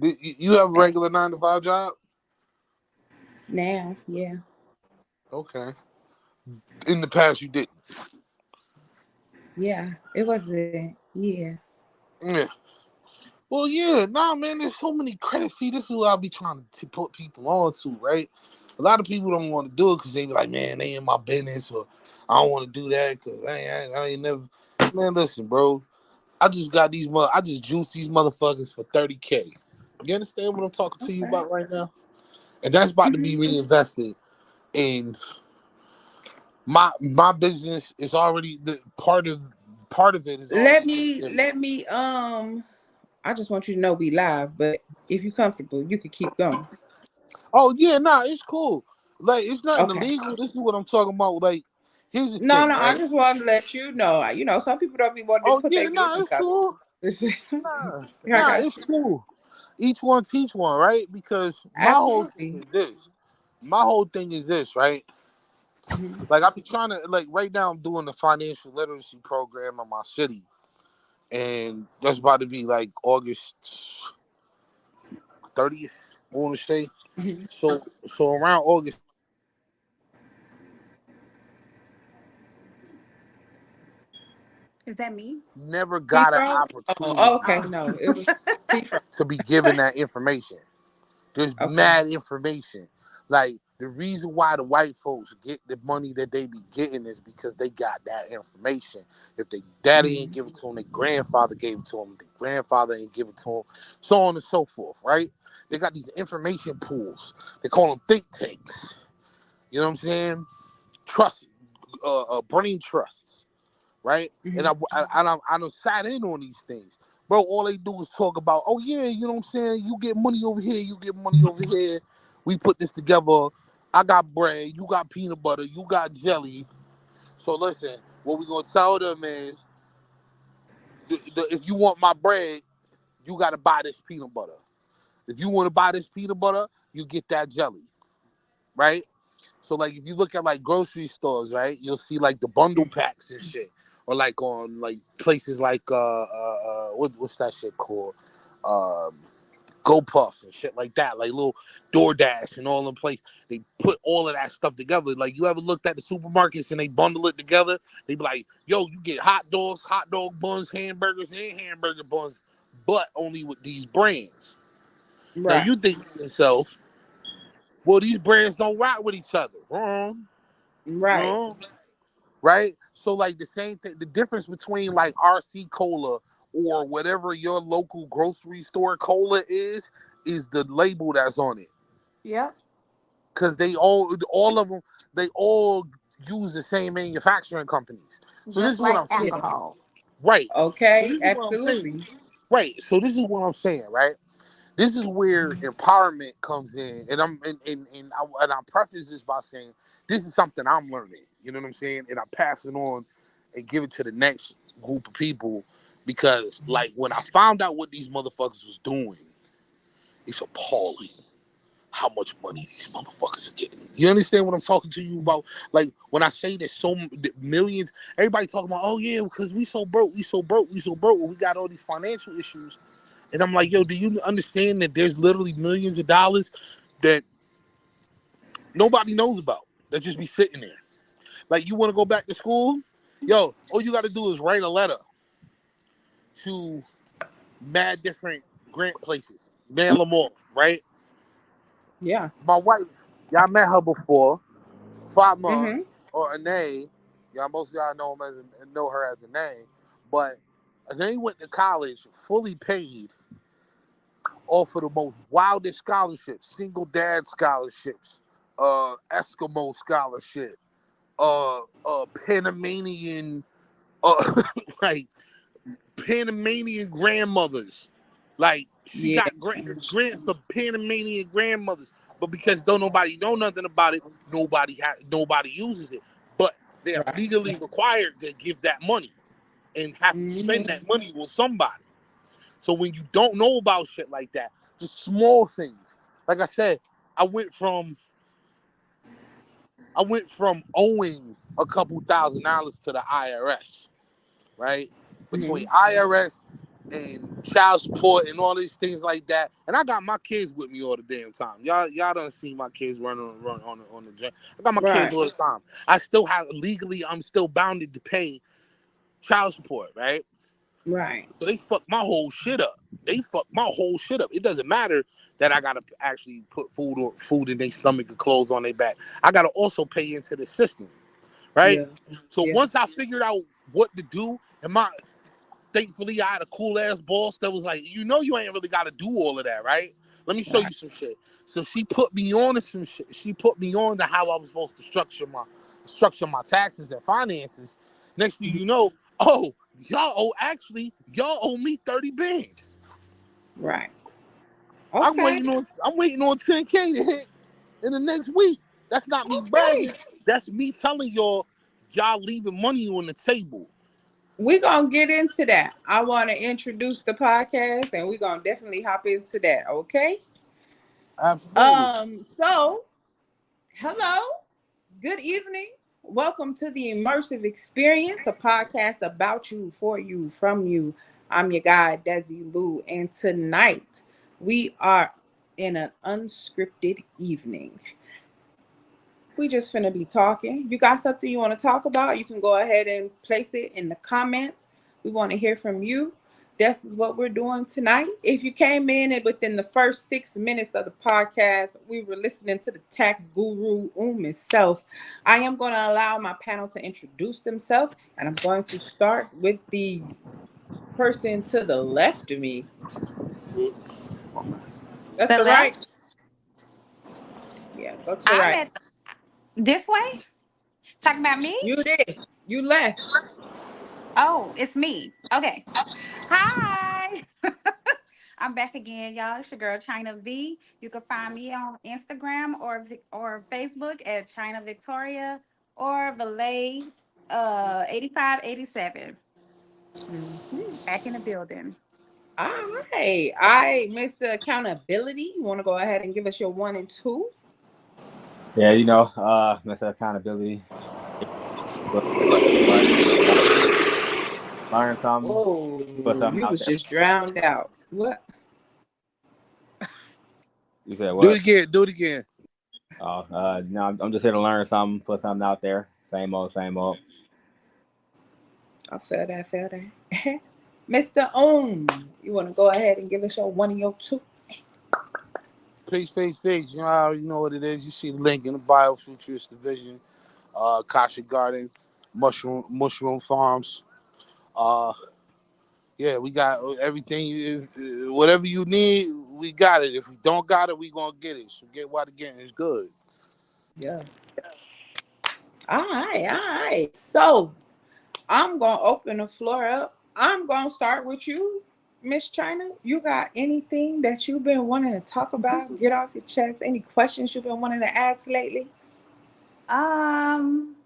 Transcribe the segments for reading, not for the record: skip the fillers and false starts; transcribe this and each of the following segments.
You have a regular 9 to 5 job? Now, yeah. Okay. In the past, you didn't. Yeah. It wasn't, yeah. Yeah. Well, yeah, nah, man. There's so many credits. See, this is what I'll be trying to put people on to, right? A lot of people don't want to do it because they be like, man, they in my business, or I don't want to do that because I ain't never. Man, listen, bro. I just got these I just juiced these motherfuckers for 30K. You understand what I'm talking to you Okay. about right now? And that's about to be Hmm. reinvested in my business. Is already the part of it is Let already me, in. let me, I just want you to know we live, but if you're comfortable, you could keep going. Oh yeah, nah, it's cool. Like it's nothing Okay. illegal. This is what I'm talking about. Like, here's the No, thing, no, I right? just wanted to let you know. You know, some people don't be wanting to Oh put yeah, their nah, business it's out cool. there. Nah, I nah, got it's you. cool. Each one teach one, right? Because my whole thing Absolutely. is this. My whole thing is this, right? Hmm. Like I be trying to like right now I'm doing the financial literacy program in my city. And that's about to be like August 30th, I wanna say. Hmm. So around August 30th, Is that me? never He got an froze? Oh, opportunity okay. Oh. No, it was he froze. to be given that information. There's Okay. mad information. Like the reason why the white folks get the money that they be getting is because they got that information. If they daddy ain't Hmm. give it to them, their grandfather gave it to them, their grandfather ain't give it to them, so on and so forth, right? They got these information pools. They call them think tanks. You know what I'm saying? Trust, brain trusts, right? And Hmm. I done sat in on these things. Bro, all they do is talk about, oh yeah, you know what I'm saying? You get money over here, you get money over here. We put this together. I got bread, you got peanut butter, you got jelly. So listen, what we gonna tell them is, if you want my bread, you gotta buy this peanut butter. If you want to buy this peanut butter, you get that jelly, right? So like if you look at like grocery stores, right, you'll see like the bundle packs and shit, or like on like places like what's that shit called, um, GoPuff and shit like that, like little DoorDash and all in place. They put all of that stuff together. Like you ever looked at the supermarkets and they bundle it together? They be like, yo, you get hot dogs, hot dog buns, hamburgers, and hamburger buns, but only with these brands. Now Right. you think to yourself, well, these brands don't rock with each other. Wrong. Right. Wrong. Right? So like the same thing, the difference between like RC cola or whatever your local grocery store cola is the label that's on it. Yep. Cause all of them, they all use the same manufacturing companies. So this Just is what like I'm saying. Yeah. alcohol. Right. So Okay. this is what I'm saying. Absolutely. Right. So this is what I'm saying, right? This is where empowerment comes in, and I preface this by saying this is something I'm learning. You know what I'm saying, and I pass it on and give it to the next group of people because, like, when I found out what these motherfuckers was doing, it's appalling how much money these motherfuckers are getting. You understand what I'm talking to you about? Like when I say there's millions, everybody talking about, oh yeah, because we so broke, we so broke, we so broke, we got all these financial issues. And I'm like, yo, do you understand that there's literally millions of dollars that nobody knows about that just be sitting there? Like, you want to go back to school? Yo, all you got to do is write a letter to mad different grant places, mail them off, right? Yeah. My wife, y'all met her before, Fatma Hmm. or Anae. Y'all most of y'all know her as a name, but Anae went to college fully paid offer the most wildest scholarships, single dad scholarships, Eskimo scholarship, Panamanian, like Panamanian grandmothers. Like she Yeah. got grants for Panamanian grandmothers, but because don't nobody know nothing about it, nobody uses it. But they are Right. legally required to give that money and have to spend Hmm. that money with somebody. So when you don't know about shit like that, just small things. Like I said, I went from owing $2,000 to the IRS, right? Hmm. Between IRS and child support and all these things like that. And I got my kids with me all the damn time. Y'all don't see my kids run on the gym. I got my kids Right. all the time. I still have legally, I'm still bounded to pay child support, right? Right. So they fuck my whole shit up. They fuck my whole shit up. It doesn't matter that I gotta actually put food in their stomach and clothes on their back. I gotta also pay into the system, right? Yeah. So Yeah. once I figured out what to do, and thankfully I had a cool ass boss that was like, you ain't really gotta do all of that, right? Let me show Right. you some shit. So she put me on to some shit. She put me on to how I was supposed to structure my taxes and finances. Next thing you know, oh, y'all owe me 30 bands. Right. I'm Okay. waiting on 10K to hit in the next week. That's not me Okay. bragging. That's me telling y'all leaving money on the table. We're gonna get into that. I want to introduce the podcast and we're gonna definitely hop into that, okay? Absolutely. So hello, good evening. Welcome to the Immersive Experience, a podcast about you, for you, from you. I'm your guy, Desi Lou, and tonight we are in an unscripted evening. We just finna be talking. You got something you want to talk about? You can go ahead and place it in the comments. We want to hear from you. This is what we're doing tonight. If you came in and within the first 6 minutes of the podcast, we were listening to the tax guru himself. I am going to allow my panel to introduce themselves, and I'm going to start with the person to the left of me. That's The the right. left? Yeah, go to the I'm right. at this way? Talking about me? You this. You left. Oh, it's me. Okay. Hi. I'm back again, y'all. It's your girl China V. You can find me on Instagram or Facebook at China Victoria or Valet 8587. Mhm. Back in the building. All right. I Mr. Accountability. You want to go ahead and give us your one and two? Yeah, Mr. Accountability. Learn, learn something, put Oh, something you out was there. just drowned out. What? You said Do it what? again. Do it again. Oh, no, I'm just here to learn something, put something out there. Same old, same old. I felt that. Felt that. Mr. You want to go ahead and give us your one and your two? Peace. You already know what it is. You see the link in the bio, Futurist Division, Kasha Garden, Mushroom Farms. Uh, yeah, we got everything. Whatever you need, we got it. If we don't got it, we gonna get it. So get what again is good. Yeah. All right. All right. So I'm gonna open the floor up. I'm gonna start with you, Miss China. You got anything that you've been wanting to talk about? Get off your chest. Any questions you've been wanting to ask lately? Um,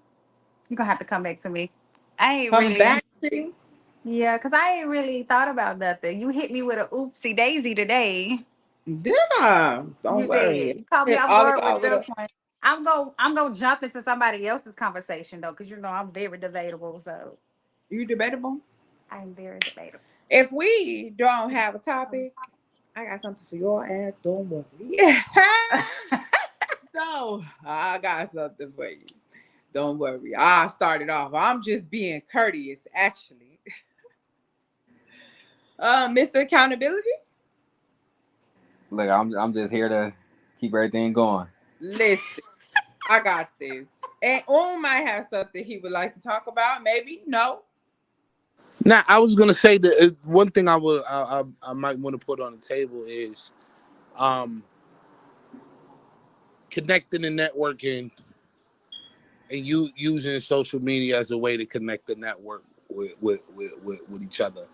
you're gonna have to come back to me. I ain't Come really back to you. Yeah, because I ain't really thought about nothing. You hit me with a oopsie daisy today. Did I? Don't You worry. did. You caught me Hit off all of guard y'all with with a this one. I'm gonna jump into somebody else's conversation though, because I'm very debatable. So you debatable. I'm very debatable. If we don't have a topic, I got something for your ass. Don't worry. Yeah. So I got something for you. Don't worry. I started off. I'm just being courteous, actually. Mr. Accountability. Look, I'm just here to keep everything going. Listen, I got this. And might have something he would like to talk about. Maybe no. Now, I was gonna say that one thing I might want to put on the table is um, connecting and networking, and you using social media as a way to connect the network with each other.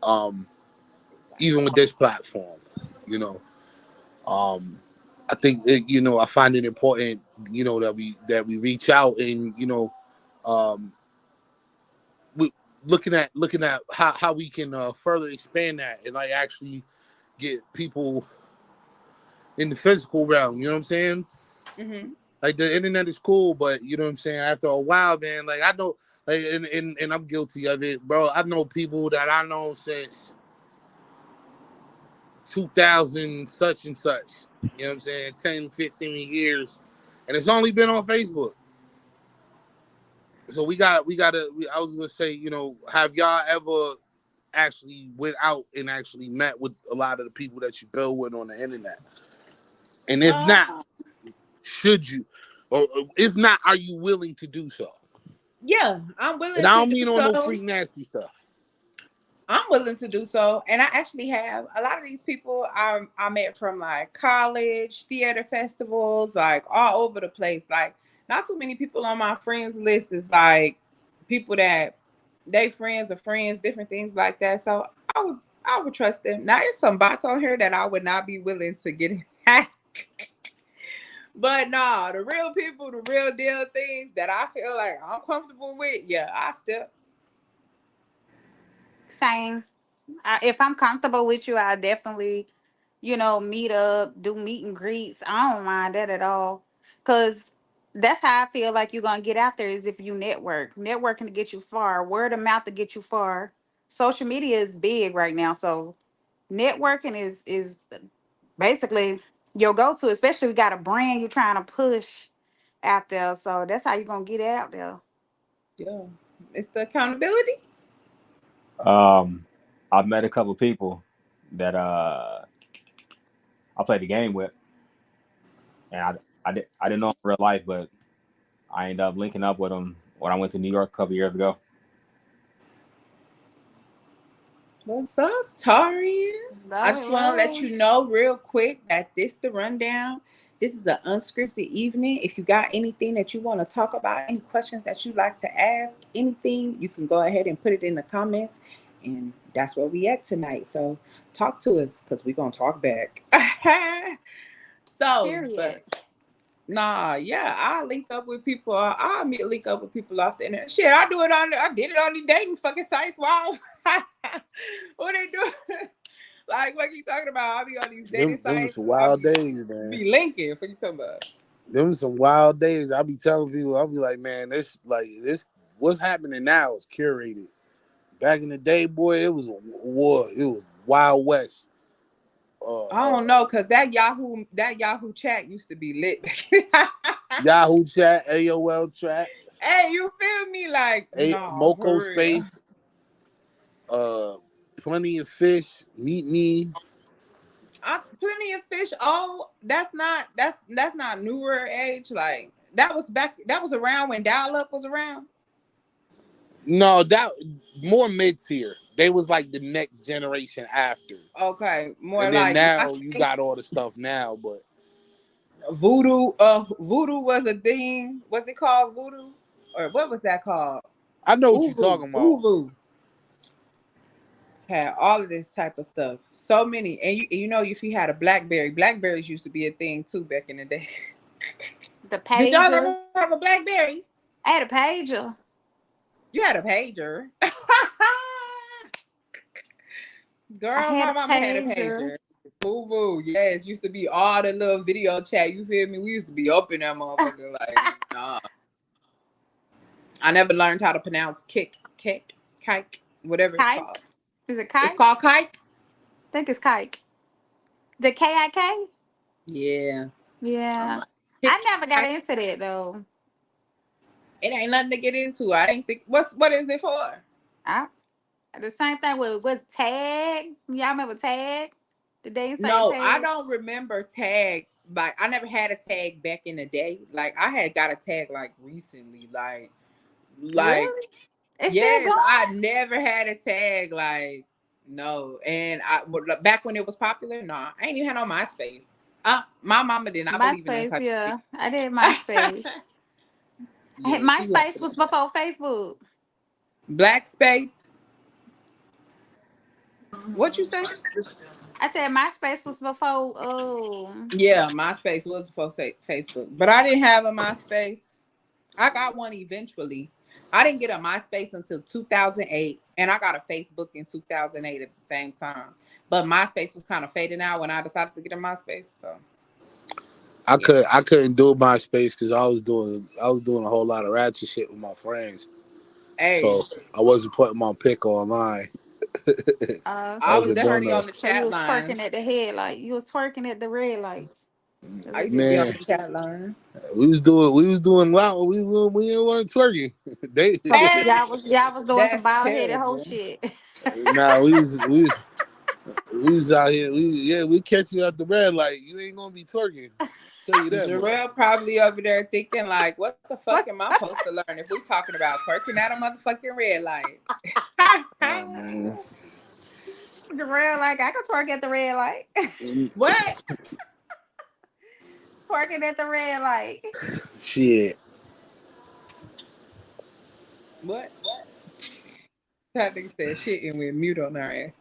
Um, Even with this platform, you know, um, I think I find it important, that we reach out and um, we looking at how we can further expand that and like actually get people in the physical realm. You know what I'm saying? Mm-hmm. Like the internet is cool, but you know what I'm saying. After a while, man, like I know, like, and I'm guilty of it, bro. I know people that I know since 2000 such and such. You know what I'm saying? 10, 15 years. And it's only been on Facebook. So I was gonna say, have y'all ever actually went out and actually met with a lot of the people that you build with on the internet? And if Uh, not, should you? Or if not, are you willing to do so? yeah, I'm And willing I to don't do mean on no so. freak nasty stuff. I'm willing to do so, and I actually have a lot of these people I met from like college, theater festivals, like all over the place. Like not too many people on my friends list is like people that they friends of friends, different things like that. So I would trust them. Now it's some bots on here that I would not be willing to get in. But nah, the real people, the real deal things that I feel like I'm comfortable with, yeah, I still. Same. If I'm comfortable with you, I definitely, meet up, do meet and greets. I don't mind that at all. Cause that's how I feel like you're gonna get out there is if you network. Networking to get you far. Word of mouth to get you far. Social media is big right now. So networking is basically your go-to, especially if you got a brand you're trying to push out there. So that's how you're gonna get out there. Yeah, it's the accountability. I've met a couple people that I played the game with, and I didn't know them in real life, but I ended up linking up with them when I went to New York a couple years ago. What's up, Tarian? I Love just it, want to love let it. you know real quick that this the rundown. This is the unscripted evening. If you got anything that you want to talk about, any questions that you like to ask, anything, you can go ahead and put it in the comments. And that's where we at tonight. So talk to us because we're gonna talk back. So, but Period. nah, yeah, I link up with people. I link up with people off the internet. Shit, I do it on. I did it on the dating fucking sites. Wow, what they do? Like what you talking about? I be on these dating Them was sites. some I wild days, man. be linking. What you talking about? Them was some wild days. I be telling people, I'll be like, man, this what's happening now is curated. Back in the day, boy, it was a war. It was Wild West. I don't know, cause that Yahoo chat used to be lit. Yahoo chat, AOL chat, Hey, you feel me? Like, no, Moco for real. Space, uh, Plenty of Fish, Meet Me. Plenty of fish. Oh, that's not newer age. Like that was back. That was around when dial up was around. No, that more mid tier. They was like the next generation after. Okay, more And then like now you got MySpace. all the stuff now, but Voodoo. Voodoo was a thing. Was it called Voodoo? Or what was that called? I know what you're Uvu. talking about. Uvu had all of this type of stuff. So many. And you know if you had a Blackberry, Blackberries used to be a thing too back in the day. The Did y'all ever pagers. have a Blackberry? I had a pager. You had a pager. I Girl, had my a mama had a pager. pager. Boo boo. Yes, used to be all the little video chat. You feel me? We used to be up in that motherfucker like, nah. I never learned how to pronounce kike, whatever it's called. Kike. Is it It's kike? called kike. I think it's kike. The KIK? Yeah. I'm Yeah. like, I kick, never got kike. into that though. It ain't nothing to get into. I ain't think. What is it for? I the same thing with was tag. Y'all remember tag? The dating site No, I tag. don't remember tag. Like I never had a tag back in the day. Like I had got a tag like recently. Like Really? It's still yes, I going? never had a tag. Like no, and back when it was popular. Nah, I ain't even had no MySpace. My mama did not believe in that MySpace, type of yeah. I did MySpace. shit. Yeah, she left MySpace it was on. before Facebook. Black space. What you say? I said MySpace was before Yeah, MySpace was before Facebook, but I didn't have a MySpace. I got one eventually. I didn't get a MySpace until 2008, and I got a Facebook in 2008 at the same time. But MySpace was kind of fading out when I decided to get a MySpace. So yeah, I couldn't do MySpace because I was doing a whole lot of ratchet shit with my friends. hey, So I wasn't putting my pick online. I So How's was it you, going definitely though? on the so you chat was lines. twerking at the headlight. You was twerking at the red lights. Is I what used you to be on doing? Man, the chat lines. we was doing wow. We weren't twerking. They Some Man, y'all was doing some that's bald headed whole terrible. shit. nah. We was out here. We catch you at the red light. You ain't gonna be twerking. Tell you that much. Jarrell probably over there thinking like, what the fuck What? am I supposed to learn if we talking about twerking at a motherfucking red light? Oh man. Jarrell, like I could twerk at the red light. What? Twerking at the red light. Shit. What? That nigga said shit and went mute on our ass.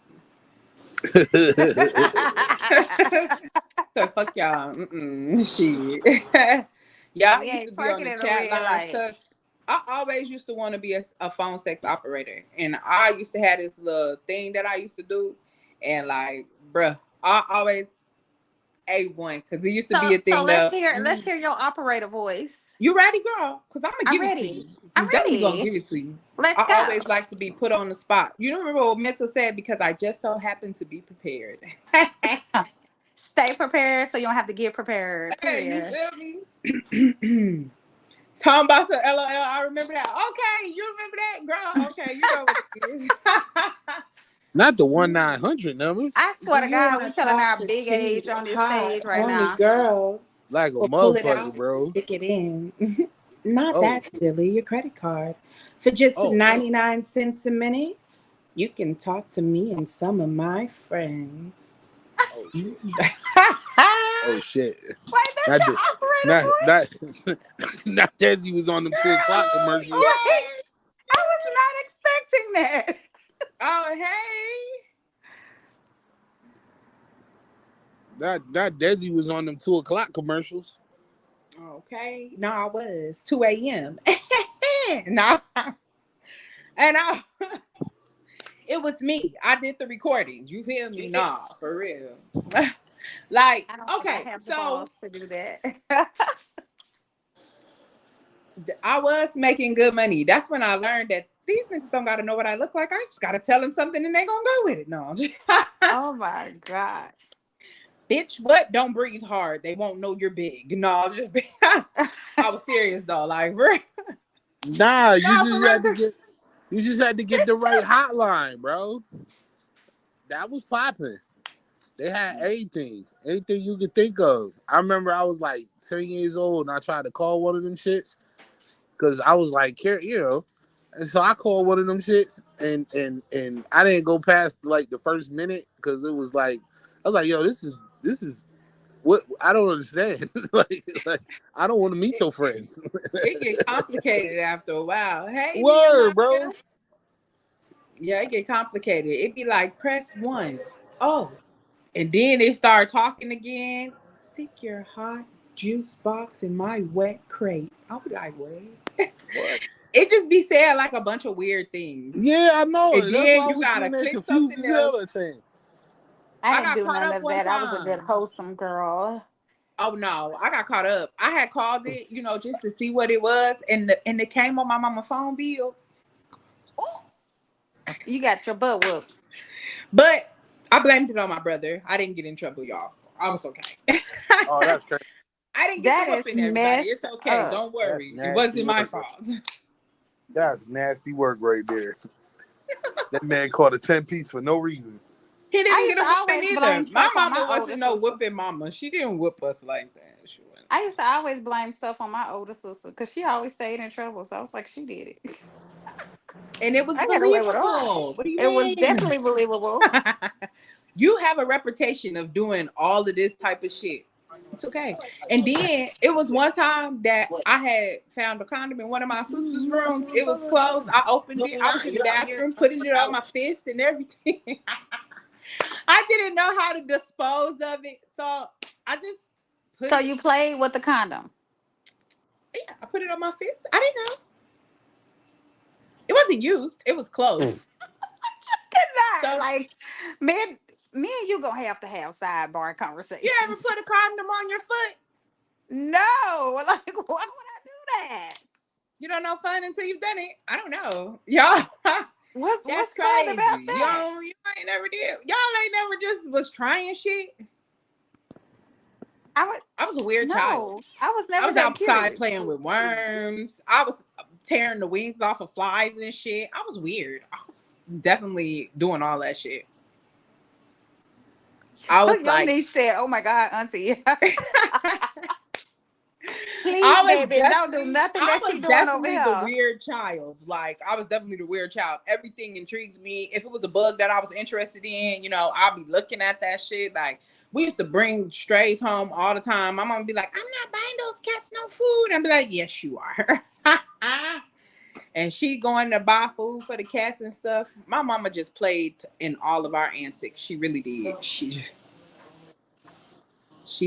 So fuck y'all. Shit. Y'all We used to ain't be on twerking the at a chat red lines. light. So I always used to want to be a phone sex operator, and I used to have this little thing that I used to do, and like, bruh, I always A1 because it used to So be a so thing that let's hear your operator voice. you ready, girl? Because I'm gonna I'm give it to ready. you. I'm I'm definitely gonna ready. give it to you. Let's I go. always like to be put on the spot. You don't remember what Mental said because I just so happened to be prepared. Stay prepared so you don't have to get prepared. Hey, you Period. feel me? Tom Bossa LOL. I remember that. Okay, you remember that, girl? Okay, you know what it is. Not the 1-900 number. I Do swear to you God, we want telling our toxic big tea age on this hot? stage right Only now. girls Like a will pull it motherfucker, out, bro. stick it in. Not Oh, that silly. Your credit card for just oh, 99 cents a minute. You can talk to me and some of my friends. oh shit. Oh shit. Wait, that's Not your the, operator not voice? not not Desi was on them 2 o'clock commercials. Wait, I was not expecting that. Oh, hey. Not Desi was on them 2 o'clock commercials. Okay. No, I was 2 a.m. No, and I it was me. I did the recordings. You feel me? Nah, for real. Like, I don't think I okay, have the balls so to do that. I was making good money. That's when I learned that these niggas don't gotta know what I look like. I just gotta tell them something and they gonna go with it. No, Oh my God. bitch, what? Don't breathe hard. They won't know you're big. No, just be. I was serious though. Like, for, Nah, nah, for real. you just had to get the right hotline, bro. That was popping. They had anything you could think of. I remember I was like 10 years old and I tried to call one of them shits because I was like, you know, and so I called one of them shits and I didn't go past like the first minute because it was like I was like, yo, this is what I don't understand. like I don't want to meet your friends. It get complicated after a while. Hey, Word, bro. Nehemiah. Yeah, it get complicated. It be like press one. Oh, and then they start talking again. Stick your hot juice box in my wet crate. I'll be like, what? What? It just be saying like a bunch of weird things. Yeah, I know And it. That's why then I you was gotta sitting there click confused something as else. hell at time. I I didn't got do caught none up of one that. I was a good time. wholesome girl. Oh no, I got caught up. I had called it, just to see what it was, and it came on my mama phone bill. You got your butt whooped. But I blamed it on my brother. I didn't get in trouble, y'all. I was okay. Oh, that's crazy. I didn't get the That is whooping, everybody. It's messed okay. up. Don't That's worry. It nasty wasn't my work. Right? fault. That's nasty work right there. That man caught a 10 piece for no reason. He I didn't get used a to whooping always blame either. My stuff on mama my older wasn't no sister. whooping mama. She didn't whoop us like that. She wasn't. I used to always blame stuff on my older sister because she always stayed in trouble. So I was like, she did it. And it was I got away with all. believable. What do you It was mean? definitely believable. You have a reputation of doing all of this type of shit. It's okay. And then it was one time that I had found a condom in one of my sister's rooms. It was closed. I opened it. I was in the bathroom putting it on my fist and everything. I didn't know how to dispose of it. So I just put So it, you played with the condom. yeah, I put it on my fist. I didn't know. It wasn't used. It was closed. Just cannot. So Like, man, me and you gonna have to have sidebar you ever conversations. put a condom on your foot? No, like, why would I do that? You don't know fun until you've done it. I don't know. Y'all. What's That's fun about crazy. that? You ain't never did. Y'all ain't never just was trying shit. I would I was a weird child. no. I was I never was that outside curious. playing with worms. I was tearing the wings off of flies and shit. I was weird. I was definitely doing all that shit. I was Your like, niece said, "Oh my God, Auntie, please, I was baby, don't do definitely, nothing I that was she doing over definitely the here." weird child. Like, I was definitely the weird child. Everything intrigues me. If it was a bug that I was interested in, I'll be looking at that shit. Like, we used to bring strays home all the time. My mom would be like, "I'm not buying those cats no food." I'd be like, "Yes, you are." And she going to buy food for the cats and stuff. My mama just played in all of our antics. She really did. She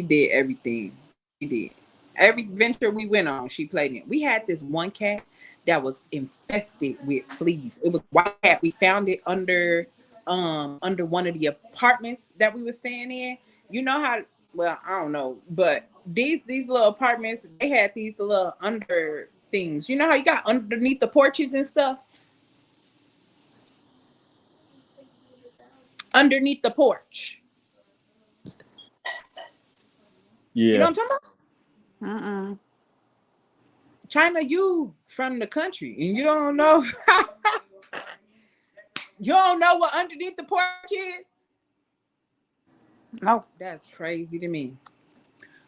did everything. She did. Every venture we went on, she played in. We had this one cat that was infested with fleas. It was a white cat. We found it under one of the apartments that we were staying in. You know how, well, I don't know, but these little apartments, they had these little under things. You know how you got underneath the porches and stuff? Underneath the porch. You know Yeah. what I'm talking about? Mm-mm. China, you from the country and you don't know you don't know what underneath the porch is? No, That's crazy to me.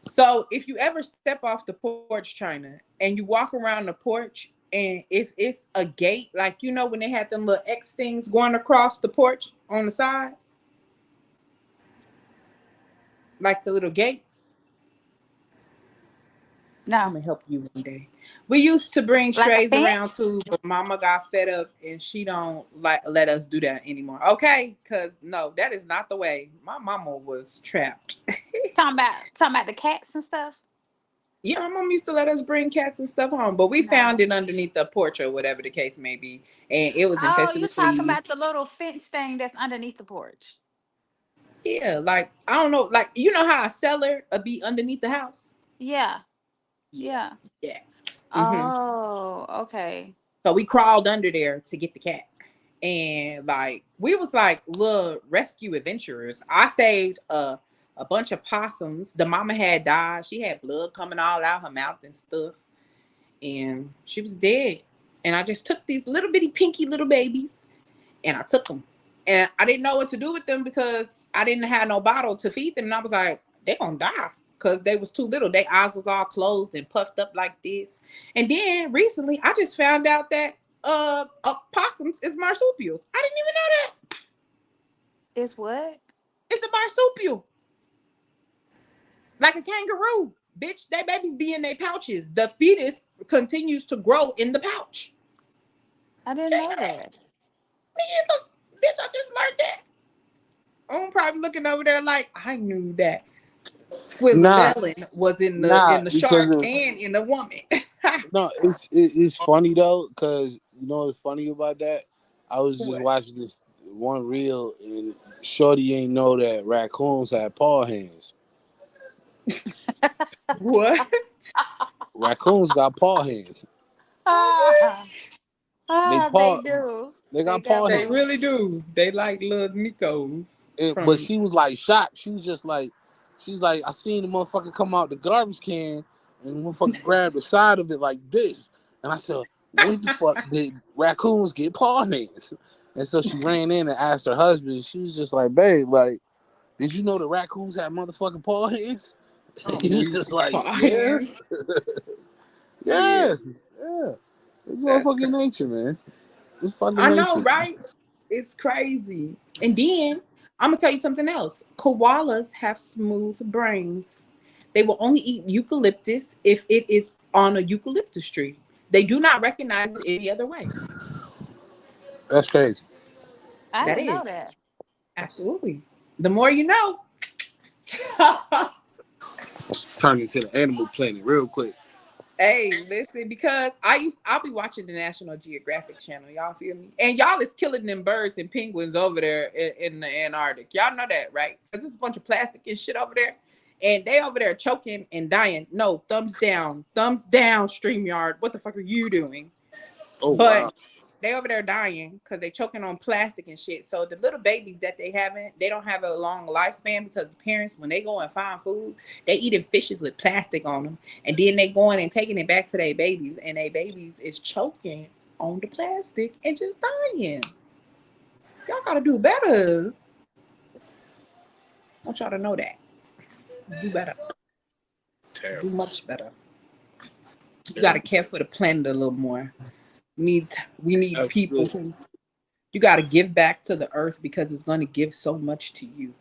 So if you ever step off the porch, China, and you walk around the porch, and if it's a gate, like when they had them little X things going across the porch on the side, like the little gates, I'm no, gonna help you one day. We used to bring like a strays around fence. too, but Mama got fed up and she don't like let us do that anymore. Okay, because no, that is not the way. My mama was trapped. Talking about the cats and stuff. Yeah, my mom used to let us bring cats and stuff home, but we found No. it underneath the porch or whatever the case may be, and it was Oh, infested you with talking fleas. about the little fence thing that's underneath the porch? Yeah, like I don't know, like how a cellar be underneath the house. Yeah, Yeah, yeah. yeah. hmm Oh, okay. So we crawled under there to get the cat. And like we was like little rescue adventurers. I saved a bunch of possums. The mama had died. She had blood coming all out her mouth and stuff. And she was dead. And I just took these little bitty pinky little babies and I took them. And I didn't know what to do with them because I didn't have no bottle to feed them. And I was like, they're gonna die because they was too little. Their eyes was all closed and puffed up like this. And then recently I just found out that possums is marsupials. I didn't even know that. Is what? It's a marsupial, like a kangaroo. Bitch, their babies be in their pouches. The fetus continues to grow in the pouch. I didn't know that. Me either. Bitch, I just learned that. I'm probably looking over there like I knew that Nah, Squizzavelin was nah, in the because shark and in the woman. no, it's funny though, because you know what's funny about that? I was just What? watching this one reel, and Shorty ain't know that raccoons had paw hands. What? Raccoons got paw hands. What? Ah, They ah, they paw, do. they They got paw They definitely. hands. really do. They like little Nikos But from she was like shocked. She was just like, she's like, I seen the motherfucker come out the garbage can and the motherfucker grabbed the side of it like this. And I said, when the fuck did raccoons get paw hands? And so she ran in and asked her husband. She was just like, babe, like, did you know the raccoons have motherfucking paw hands? oh He was man, just like, paw yeah, hands. Yeah, yeah, yeah. It's that's motherfucking crazy. nature, man. It's fucking I know, nature. right? It's crazy. And then I'm gonna tell you something else. Koalas have smooth brains. They will only eat eucalyptus if it is on a eucalyptus tree. They do not recognize it any other way. That's crazy. I That didn't is know that. absolutely. The more you know. Turn into the animal planet real quick. Hey, listen, because I'll be watching the National Geographic channel. Y'all feel me? And y'all is killing them birds and penguins over there in the Antarctic. Y'all know that, right? Because there's a bunch of plastic and shit over there. And they over there choking and dying. No, thumbs down. Thumbs down, StreamYard. What the fuck are you doing? Oh But wow. They over there dying because they choking on plastic and shit. So the little babies that they don't have a long lifespan because the parents, when they go and find food, they eating fishes with plastic on them, and then they going and taking it back to their babies, and their babies is choking on the plastic and just dying. Y'all gotta do better. I want y'all to know that. Do better. Do Terrible. much better. You gotta Terrible. care for the planet a little more. We need people Absolutely. who you gotta give back to the earth because it's gonna give so much to you.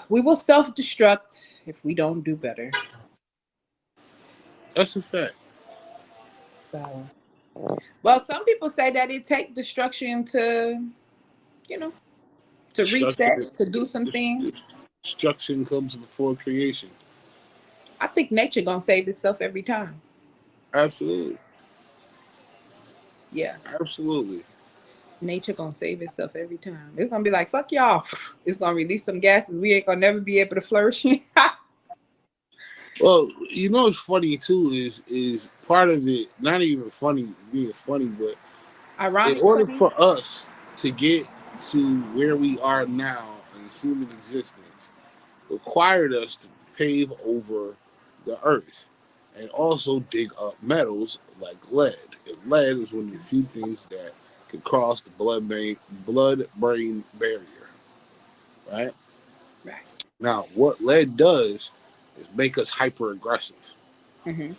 We will self-destruct if we don't do better. That's a fact. So, well, some people say that it takes destruction to, you know, to Destruction, reset, to do some things. destruction comes before creation. I think nature gonna save itself every time. Absolutely. Yeah, Absolutely. nature gonna save itself every time. It's gonna be like fuck y'all. It's gonna release some gases we ain't gonna never be able to flourish in. Well, you know what's funny too is part of it not even funny being funny, but in Ironic order funny. for us to get to where we are now in human existence, required us to pave over the earth and also dig up metals like lead. And lead is one of the few things that can cross the blood brain barrier. Right Right. now, what lead does is make us hyper aggressive. Mm-hmm.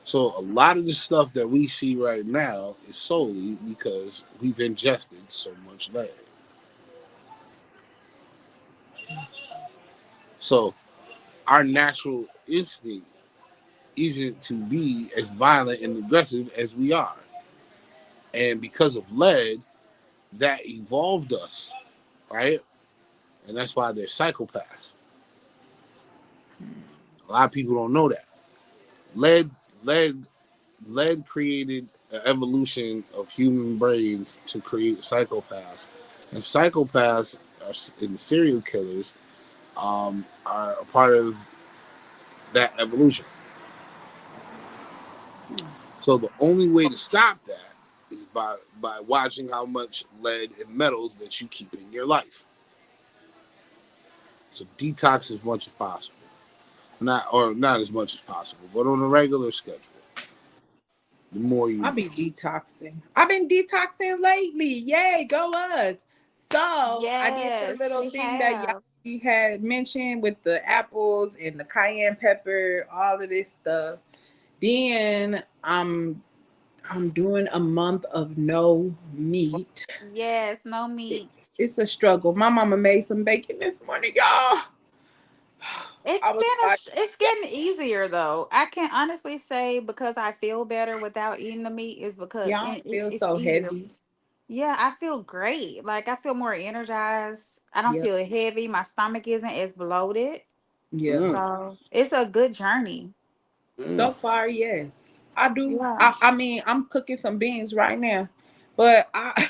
So a lot of the stuff that we see right now is solely because we've ingested so much lead. So our natural instinct isn't to be as violent and aggressive as we are. And because of lead, that evolved us, right? And that's why they're psychopaths. A lot of people don't know that. Lead, lead, lead created an evolution of human brains to create psychopaths. And psychopaths and serial killers are a part of that evolution. So the only way to stop that is by watching how much lead and metals that you keep in your life. So detox as much as possible. Not as much as possible, but on a regular schedule. The more you I'll do. be detoxing. I've been detoxing lately. Yay, go us. So I did the Yes, little we thing that have. y'all had mentioned with the apples and the cayenne pepper, all of this stuff. Then I'm doing a month of no meat. Yes, no It, meat. it's a struggle. My mama made some bacon this morning, y'all. I was like, It's getting easier though. I can honestly say because I feel better without eating the meat is because y'all feel it's so easier. heavy. Yeah, I feel great. Like I feel more energized. I don't Yep. feel heavy. My stomach isn't as bloated. Yeah. Mm, So it's a good journey. mm. So far, yes. I do. Yeah. I mean, I'm cooking some beans right now. But I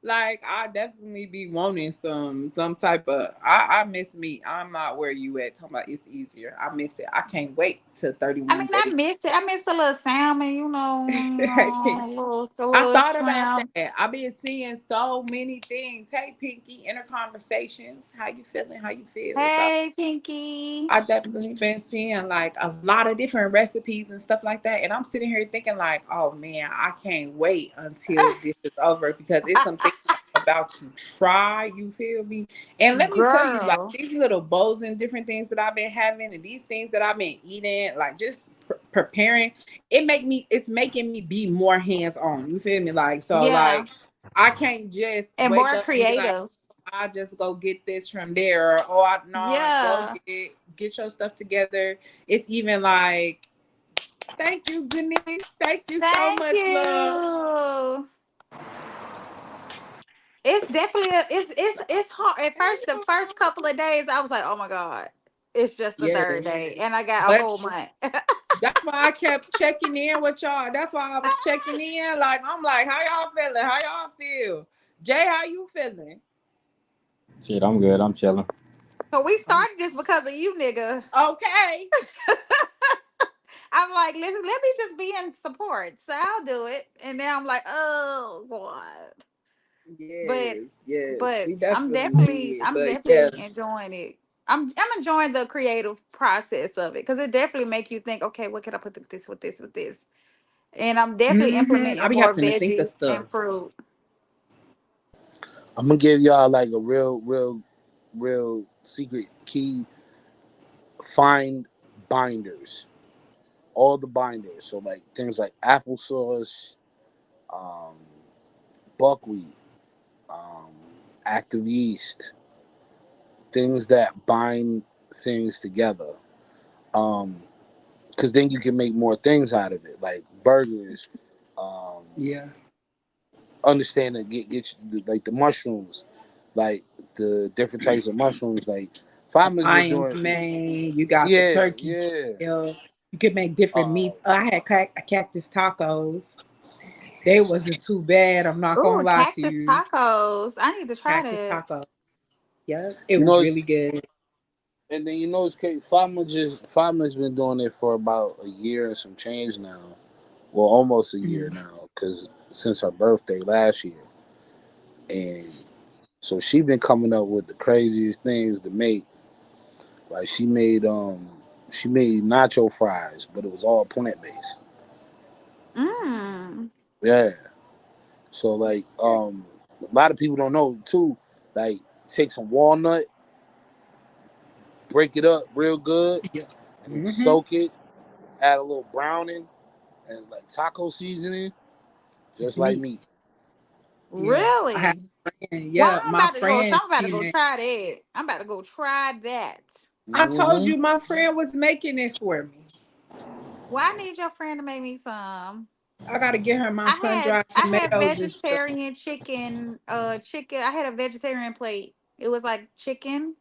like I definitely be wanting some type of I miss meat. I'm not where you at talking about it's easier. I miss it. I can't wait to I mean, 31 I days. miss it. I miss a little salmon, a I little thought about shrimp. that. I've been seeing so many things. Hey Pinky, inner conversations. How you feeling? How you feel? So Hey, Pinky. I definitely been seeing like a lot of different recipes and stuff like that. And I'm sitting here thinking like, oh man, I can't wait until this is over because it's some things I'm about to try. You feel me? And let me tell you, like Girl. these little bowls and different things that I've been having and these things that I've been eating, like just preparing, it's making me be more hands on. You feel me? Like so, Yeah. like I can't just And wake more up and be like, creative. I just go get this from there, or I no go Yeah. get your stuff together. It's even like, thank you, Denise. Thank you so Thank much, love. you. It's definitely it's hard. At first, the first couple of days, I was like, oh my God. It's just the Yeah, third day. And I got a but whole month. that's why I kept checking in with y'all. That's why I was checking in. Like I'm like, how y'all feeling? How y'all feel? Jay, how you feeling? Shit, I'm good. I'm chilling. So we started this because of you, nigga. Okay. I'm like, listen, let me just be in support. So I'll do it. And then I'm like, oh God. But Yes, yes, but we definitely did. I'm But yeah, definitely enjoying it. I'm enjoying the creative process of it because it definitely make you think, okay, what can I put this with this with this? And I'm definitely I implementing be more having to think of veggies stuff. and fruit. I'm gonna give y'all like a real secret key. Find binders, all the binders. So like things like applesauce, um, buckwheat, um, active yeast, things that bind things together. Um, because then you can make more things out of it, like burgers. Um, Yeah, understand that like the mushrooms, like the different types of mushrooms. Like the farmers been lion's doing, mane. You got the yeah, turkey yeah. tail. You can make different Um, meats. I had cactus tacos. They wasn't too bad. I'm not gonna Ooh, lie to cactus you. tacos. I need to try Cactus that. taco. Yep, it you know, was it's really good. and then you know it's crazy. Farmers been doing it for about a year and some change now. Well, almost a year Mhm. now, because since her birthday last year, and so she been coming up with the craziest things to make. Like she made nacho fries, but it was all plant based. Mm. Yeah. So like a lot of people don't know too. Like take some walnut, break it up real good, Yeah. and then Hmm. soak it. Add a little browning and like taco seasoning, It's just like meat. meat. Yeah, I have. Really? Well, Yeah, my friend. I'm about to She go made. try that. I'm about to go try that. I told Hmm. you my friend was making it for me. Well, I need your friend to make me some. I gotta get her my sun dried I had tomatoes and stuff. vegetarian chicken. I had a vegetarian plate. It was like chicken,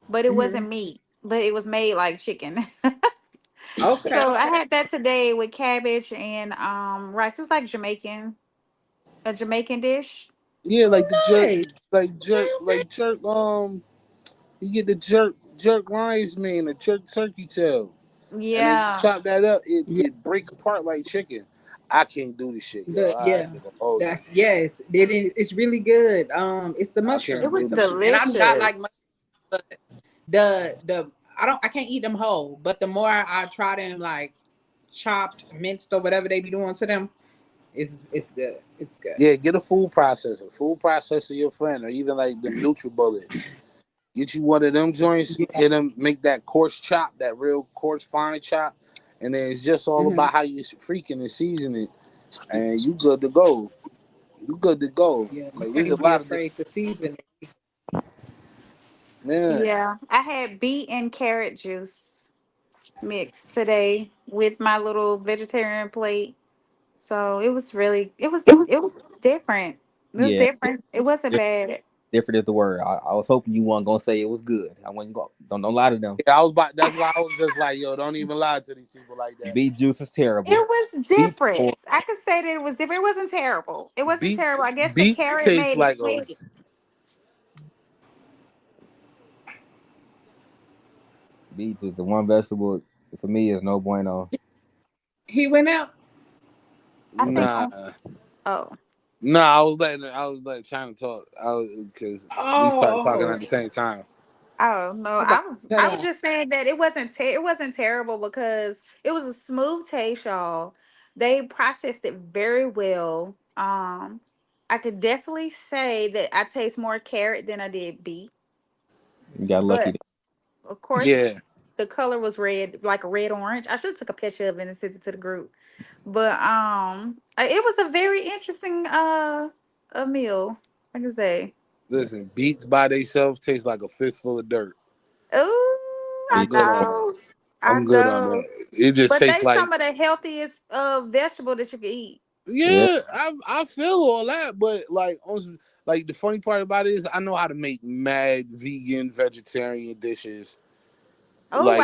but it Hmm. wasn't meat. But it was made like chicken. Okay, So I okay. had that today with cabbage and rice. It was like a Jamaican dish. Yeah, like the jerk, Nice. like jerk. You get the jerk lion's mane or jerk turkey tail, and then you Yeah. chop that up. It Yeah, it break apart like chicken. I can't do this shit, yo. I yeah. ain't gonna hold you. That's yes. It's really good. It's the I It can't mushrooms, do was this shit. and I do not like mushrooms, delicious. but the I can't eat them whole. But the more I try them like chopped, minced, or whatever they be doing to them, it's good. It's good. Yeah, get a food processor. Food processor your friend, or even like them NutriBullet. Get you one of them joints. Yeah. Hit them. Make that coarse chop, that real coarse fine chop, and then it's just all Hmm. about how you freaking and season it, and you good to go. You good to go. Yeah, you Like there's a can't be lot of different. afraid to season it. Yeah. Yeah. I had beet and carrot juice mixed today with my little vegetarian plate. So it was different. It was Yeah, different. It wasn't different, bad. different is the word. I was hoping you weren't gonna say it was good. I wasn't go. Don't lie to them. Yeah, I was about. That's why I was just like, yo, don't even lie to these people like that. Beet juice is terrible. It was Beets different. or I could say that it was different. It wasn't terrible. It wasn't Beets, terrible. I guess the beets carrot taste made it like a. sweet. beets is the one vegetable for me is no bueno. He went out. I think Nah, oh. nah. I was letting China talk. I was because we started talking Oh, at the same time. Oh no, I'm about to cut I was off. just saying that it wasn't terrible because it was a smooth taste, y'all. They processed it very well. I could definitely say that I taste more carrot than I did beet, You got lucky. but of course Yeah, the color was red, like a red orange. I should have took a picture of it and sent it to the group. But it was a very interesting a meal. I can say. Yeah, listen, beets by themselves taste like a fistful of dirt. Ooh, I'm I beets good on terrible. that. know. I I'm good on know. that. It just But tastes they like some of the healthiest vegetable that you can eat. Yeah, yeah. I feel all that, but like the funny part about it is I know how to make mad vegan vegetarian dishes. Oh, Like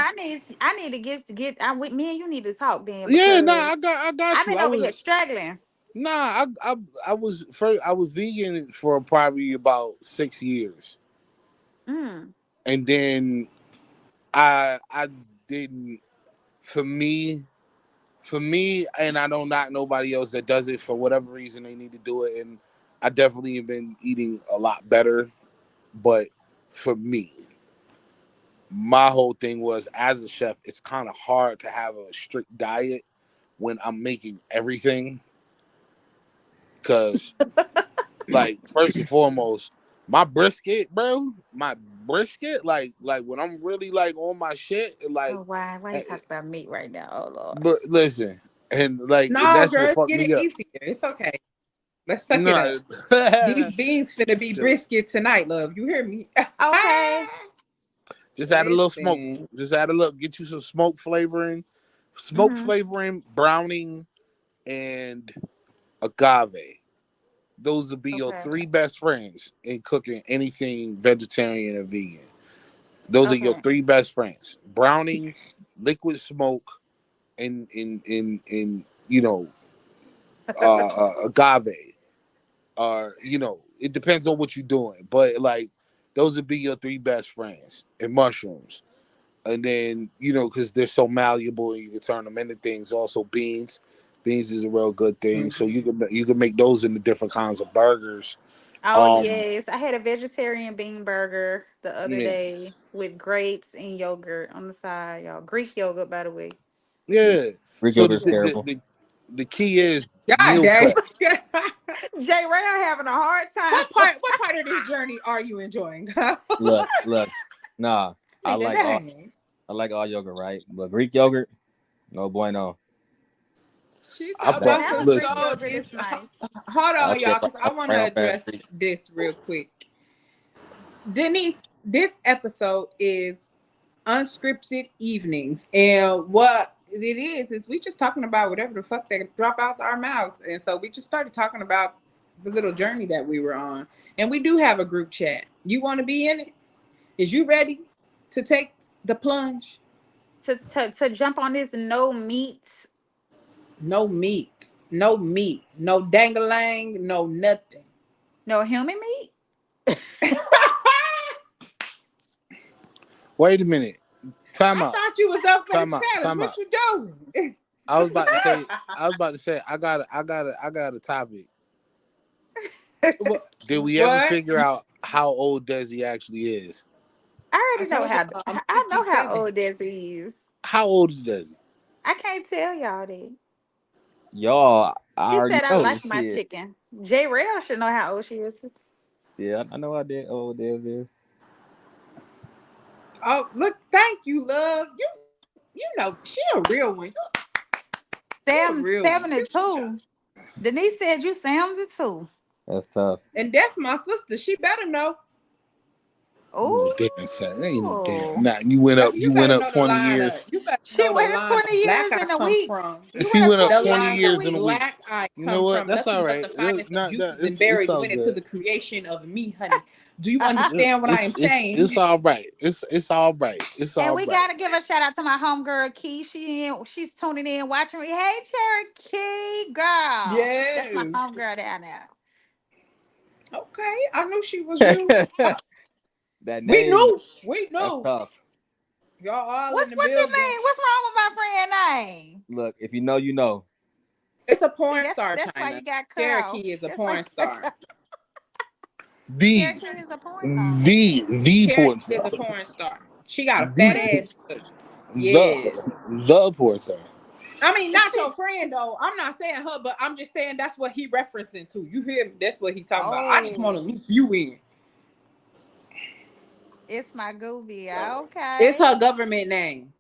I need to get I with me and you need to talk then yeah, nah, because I got I've you. been over here struggling. Nah, I was vegan for probably about 6 years, Mm. and then I didn't. For me, For me, and I don't knock nobody else that does it for whatever reason they need to do it, and I definitely have been eating a lot better. But for me, my whole thing was as a chef, it's kind of hard to have a strict diet when I'm making everything because, like, first and foremost, my brisket, bro, my brisket, like when I'm really like on my shit, Oh, like, why you eh, talk about meat right now? Oh Lord. but listen, and like No, that's girl, what let's fucked get me it up. easier. It's okay. Let's suck it up. No, These beans finna be brisket tonight, love. You hear me? Okay. just add a little smoke. Listen. Just add a little. Get you some smoke Mm-hmm. flavoring, browning, and agave. Those would be your Okay. three best friends in cooking anything vegetarian or vegan. Those are your Okay. three best friends: browning, liquid smoke, and agave. Or it depends on what you're doing, but like those would be your three best friends. And mushrooms, and then because they're so malleable and you can turn them into things. Also, beans is a real good thing. So Mhm. you can make those into different kinds of burgers. Oh Um, yes, I had a vegetarian bean burger the other yeah, day with grapes and yogurt on the side, y'all. Greek yogurt, by the way. Yeah. yeah. Greek So the yogurt's the, Yeah. the, terrible. the, the key is God meal dang. prep. J. Ray having a hard time. What part of this journey are you enjoying? Look. Nah, I Nigga, like all dang. I like all yogurt, right? But Greek yogurt, no bueno. She I talking A fuck. about some vanilla Greek Listen, so yogurt this. is nice. Hold I on, stay y'all, because I want to around past address Greek. this real quick. Denise, this episode is Unscripted Evenings, and what it is we just talking about whatever the fuck that drop out our mouths, and so we just started talking about the little journey that we were on, and we do have a group chat. You want to be in it? Is you ready to take the plunge? To jump on this no meat, No meat, no meat, no dangalang, no nothing. no human meat. wait a minute. Time I out. thought you was up for the Time out. challenge. Time What out. you doing? I was about to say. I was about to say. I got a topic. What? Did we ever What? figure out how old Desi actually is? I I already know told you how. I'm I know how 57. old this is. How old is Desi? I can't tell y'all that. Y'all, I She already said I know like my shit. chicken. J. Rail should know how old she is. Yeah, I know I did. Oh, there. Oh, look, thank you, love. You know, she a real one. You a Sam real one. You try. 72. Denise said you 72. That's tough. And that's my sister. She better know. Ain't no damn son. Ain't no damn. Oh. Nah, you went up. You You went better up know the 20 line of. years. You better She know the went line 20 of black years I in a come week. from. You She went went up up 20 The 20 years line in a of years in week. a week. black I You know come what? from. That's all Nothing but right. the finest of Not that. juices and It's berries all went into good. the creation of me, honey. Do you understand what I am It's saying? all right. It's all right. It's And all we right. gotta give a shout out to my homegirl Key. She's tuning in, watching me. Hey Cherokee girl. That's my Yes. homegirl down there. Okay. I knew she was you. That We name, knew. We that's knew. tough. Y'all all in What's the what you building. mean? What's wrong with my friend name? Look, if you know, you know. It's a See, porn star, that's why China. you got cut off. Cherokee is a That's why porn you got star. cut. The Cherokee is a porn star. the Cherokee porn is star. a porn star. She got a fat The ass. Push. Yes. the porn star. I mean, not your friend though. I'm not saying her, but I'm just saying that's what he referencing to. You hear me? That's what he talking about. I just want to Oh, loop you in. it's my goofy. It's Okay. her government name.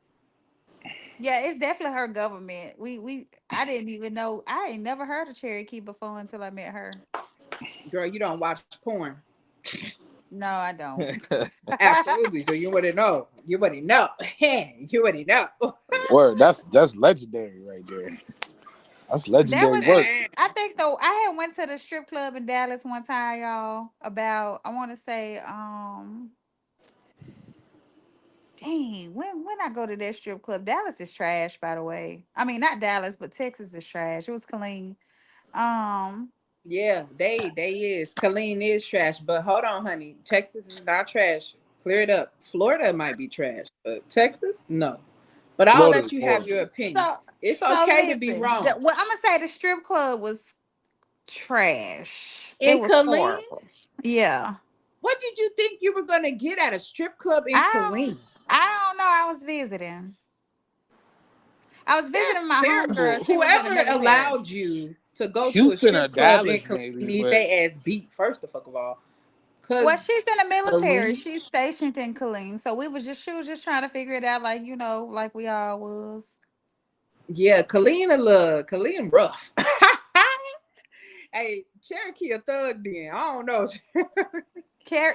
Yeah, it's definitely her government. We I didn't even know. I ain't never heard of Cherokee before until I met her. Girl, you don't watch porn. No, I don't. Absolutely. So you wouldn't know. You wouldn't know. You wouldn't know. Word. That's legendary right there. That's That legendary was, work. I think though, I had went to the strip club in Dallas one time, y'all. About I want to say, dang, when I go to that strip club, Dallas is trash, by the way. I mean, not Dallas, but Texas is trash. It was clean. Um, Yeah, they is. Colleen is trash, but hold on, honey. Texas is not trash. Clear it up. Florida might be trash, but Texas, no. But I'll Florida let is you have horrible. your so opinion. It's So okay to be listen, wrong. well, I'm gonna say the strip club was trash. It In was Killeen, horrible. Yeah. what did you think you were gonna get at a strip club in I Killeen? I don't know. I was visiting. I was visiting That's my terrible. homegirl. She was in the Whoever military. allowed you to go to a Houston or strip club in Dallas, Killeen maybe, need but they ass beat first of all. Well, Cause she's in the military. Killeen, She's stationed in Killeen. So she was just trying to figure it out, like, like we all was. yeah, Killeen rough. Hey, Cherokee a thug then. I don't know.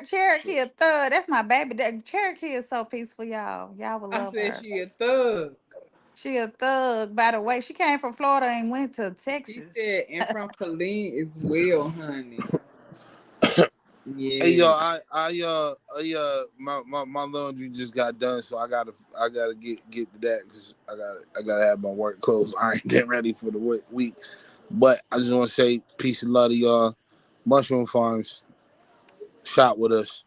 Cherokee a thug. That's my baby. Cherokee is so peaceful, y'all. Y'all will I love said her. she a thug. She a thug. By the way, she came from Florida and went to She Texas. said, and from Killeen as well, honey. hey yo, Yeah. my laundry just got done, so I gotta get to that because I gotta have my work clothes. I ain't getting ready for the week, but I just want to say peace and love to y'all. Mushroom Farms, shop with us.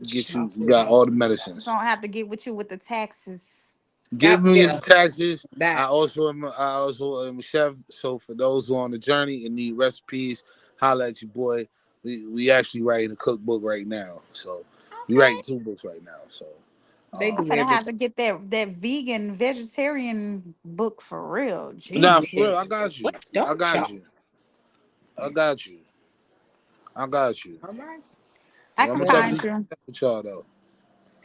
Shop You with got us. all the medicines. Gonna have to get with you with the taxes. Give me the Yeah, taxes. that. I also am a chef. So for those who are on the journey and need recipes, holla at your boy. We actually writing a cookbook right now. So we Okay. writing 2 books right now. So They I'm do gonna have to everything. get that vegan vegetarian book for real. nah, for Jesus. real, I Yes. got you. What I don't got y'all? you. I got you. I got you. All right. I But I'm can gonna tap Well, find this you. with y'all though.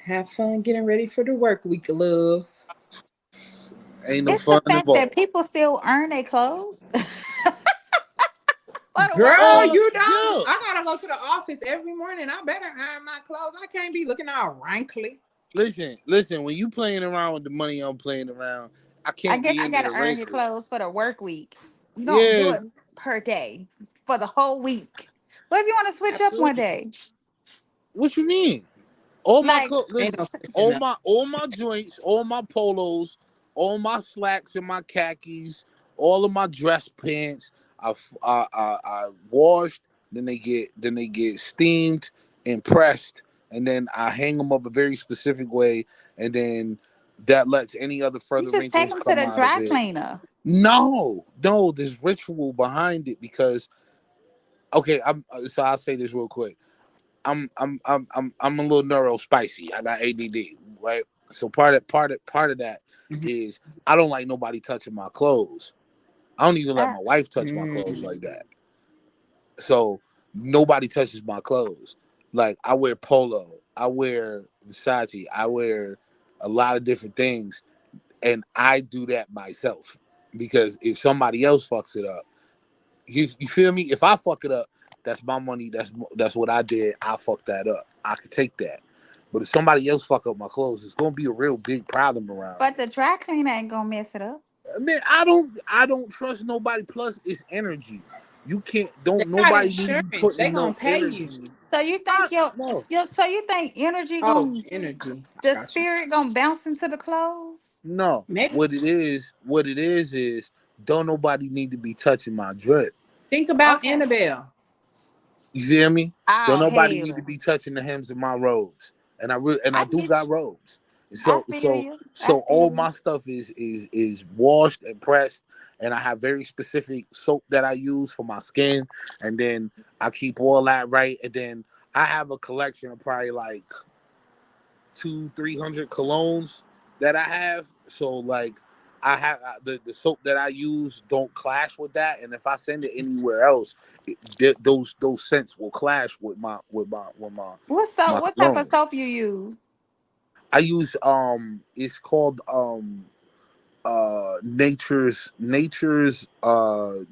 have fun getting ready for the work week, love. Ain't no It's the fun fact that involved. people still earn their clothes for the work Girl, week. you don't. Yeah. I gotta go to the office every morning. I better iron my clothes. I can't be looking all wrinkly. Listen. When you playing around with the money I'm playing around, I I can't guess be you in gotta there earn your wrinkled. clothes for the work week. You don't do Yeah, it per day for the whole week. What if you want to switch up one Absolutely. day? what you mean? All my Like, clothes, Ain't listen, no switching up. all my joints, all my polos, all my slacks and my khakis, all of my dress pants, I washed. Then they get steamed and pressed, and then I hang them up a very specific way, and then that lets any other you further just take wrinkles them to come the out of dry it. cleaner. No, there's ritual behind it because okay, so I'll say this real quick. I'm a little neuro spicy. I got ADD, right? So part of that is I don't like nobody touching my clothes. I don't even let Ah, my wife touch my clothes Mm. like that. So nobody touches my clothes. Like I wear polo, I wear Versace, I wear a lot of different things, and I do that myself because if somebody else fucks it up, you feel me? If I fuck it up, that's my money. That's what I did. I fucked that up. I could take that. But if somebody else fuck up my clothes, it's gonna be a real big problem around but here. the dry cleaner ain't gonna mess it up. I mean, I don't trust nobody. Plus, it's energy. You can't. They Don't got nobody need to be insurance. They putting gonna no pay you. energy. So you I think your, no so you think energy Oh, gonna energy. I the got you. spirit gonna bounce into the clothes? no. Maybe What it is don't nobody need to be touching my drip. think about Okay. Annabelle. You feel me? Don't Oh nobody need to hell. be touching the hems of my robes, and I I do get got you. robes. I So feel so you. I so feel all you. my stuff is washed and pressed, and I have very specific soap that I use for my skin, and then I keep all that right, and then I have a collection of probably like 200-300 colognes that I have. So like I have the soap that I use don't clash with that, and if I send it anywhere else, those scents will clash with my What type of cologne. soap you use? I use it's called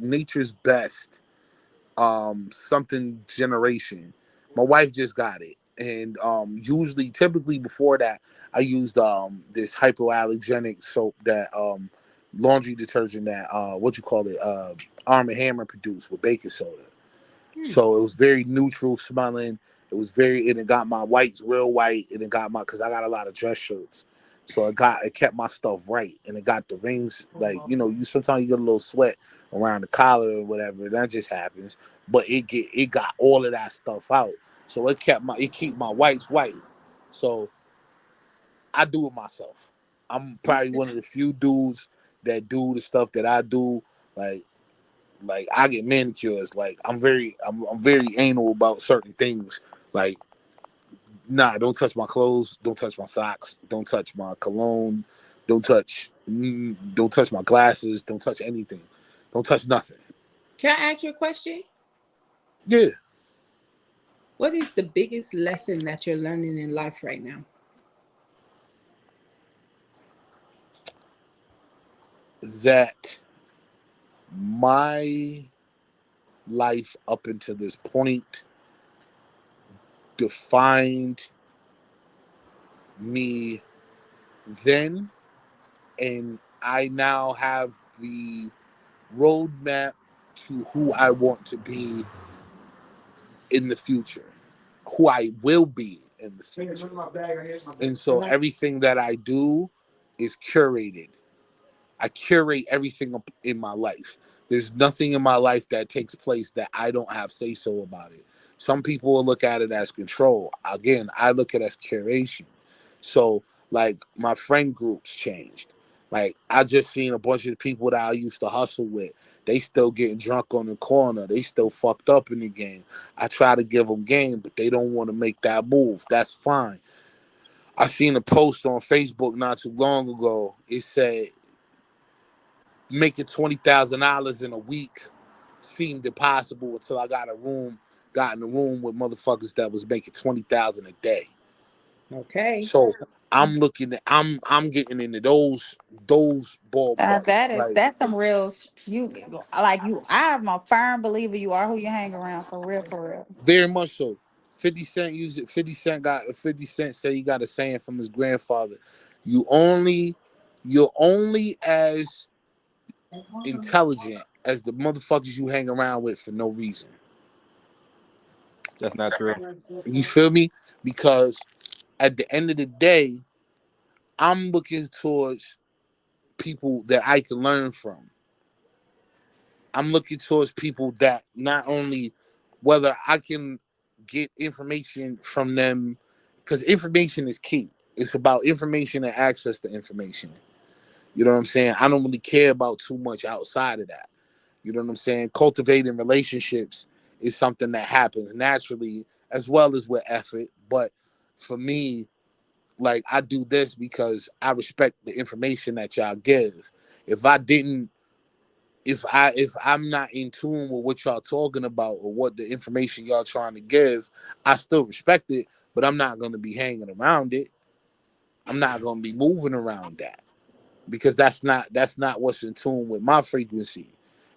nature's best something generation. My wife just got it, and usually, typically before that, I used this hypoallergenic soap that laundry detergent that what you call it Arm and Hammer produced with baking soda. Hmm. So it was very neutral smelling. It was very, and it got my whites real white, and it got my because I got a lot of dress shirts, so it kept my stuff right, and it got the rings like you sometimes you get a little sweat around the collar or whatever, and that just happens. But it got all of that stuff out, so it keep my whites white. So I do it myself. I'm probably Okay. one of the few dudes that do the stuff that I do. Like I get manicures. Like I'm very anal about certain things. Like, nah, don't touch my clothes, don't touch my socks, don't touch my cologne, don't touch my glasses, don't touch anything, don't touch nothing. Can I ask you a question? Yeah, What is the biggest lesson that you're learning in life right now? that my life up until this point defined me then, and I now have the roadmap to who I want to be in the future, who I will be in the future. And I so like. everything that I do is curated. I curate everything up in my life. There's nothing in my life that takes place that I don't have say so about it. Some people will look at it as control. Again, I look at it as curation. So, like, my friend groups changed. Like, I just seen a bunch of the people that I used to hustle with. They still getting drunk on the corner. They still fucked up in the game. I try to give them game, but they don't want to make that move. That's fine. I seen a post on Facebook not too long ago. It said making $20,000 in a week seemed impossible until I got in the room with motherfuckers that was making 20,000 a day. Okay. So I'm getting into those ballparks. That is Like, that's some real you like you. I'm a firm believer you are who you hang around for real, for real. very much so. 50 Cent used it. 50 Cent said he got a saying from his grandfather. You only you're only as intelligent as the motherfuckers you hang around with for no reason. That's not true. You feel me? Because at the end of the day, I'm looking towards people that I can learn from. I'm looking towards people that not only whether I can get information from them, because information is key. It's about information and access to information. You know what I'm saying? I don't really care about too much outside of that. You know what I'm saying? Cultivating relationships is something that happens naturally as well as with effort. But for me, like, I do this because I respect the information that y'all give. If I didn't, if I'm not in tune with what y'all talking about or what the information y'all trying to give, I still respect it, but I'm not gonna be hanging around it. I'm not gonna be moving around that because that's not what's in tune with my frequency.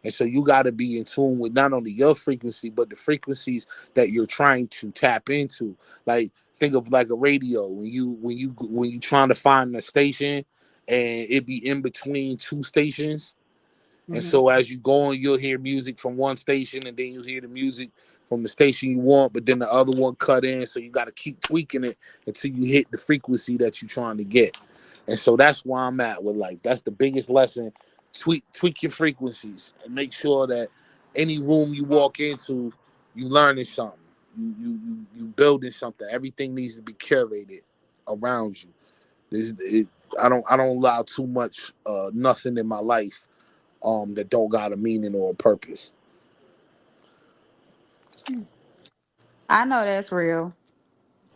And so you got to be in tune with not only your frequency but the frequencies that you're trying to tap into. Like, think of like a radio when you trying to find a station and it be in between two stations, and Mm-hmm. so as you go on, you'll hear music from one station, and then you hear the music from the station you want, but then the other one cut in. So you got to keep tweaking it until you hit the frequency that you're trying to get. And so that's where I'm at with life. That's the biggest lesson. Tweak your frequencies and make sure that any room you walk into, you learning something. You building something. Everything needs to be curated around you. I don't allow too much nothing in my life that don't got a meaning or a purpose. I know that's real.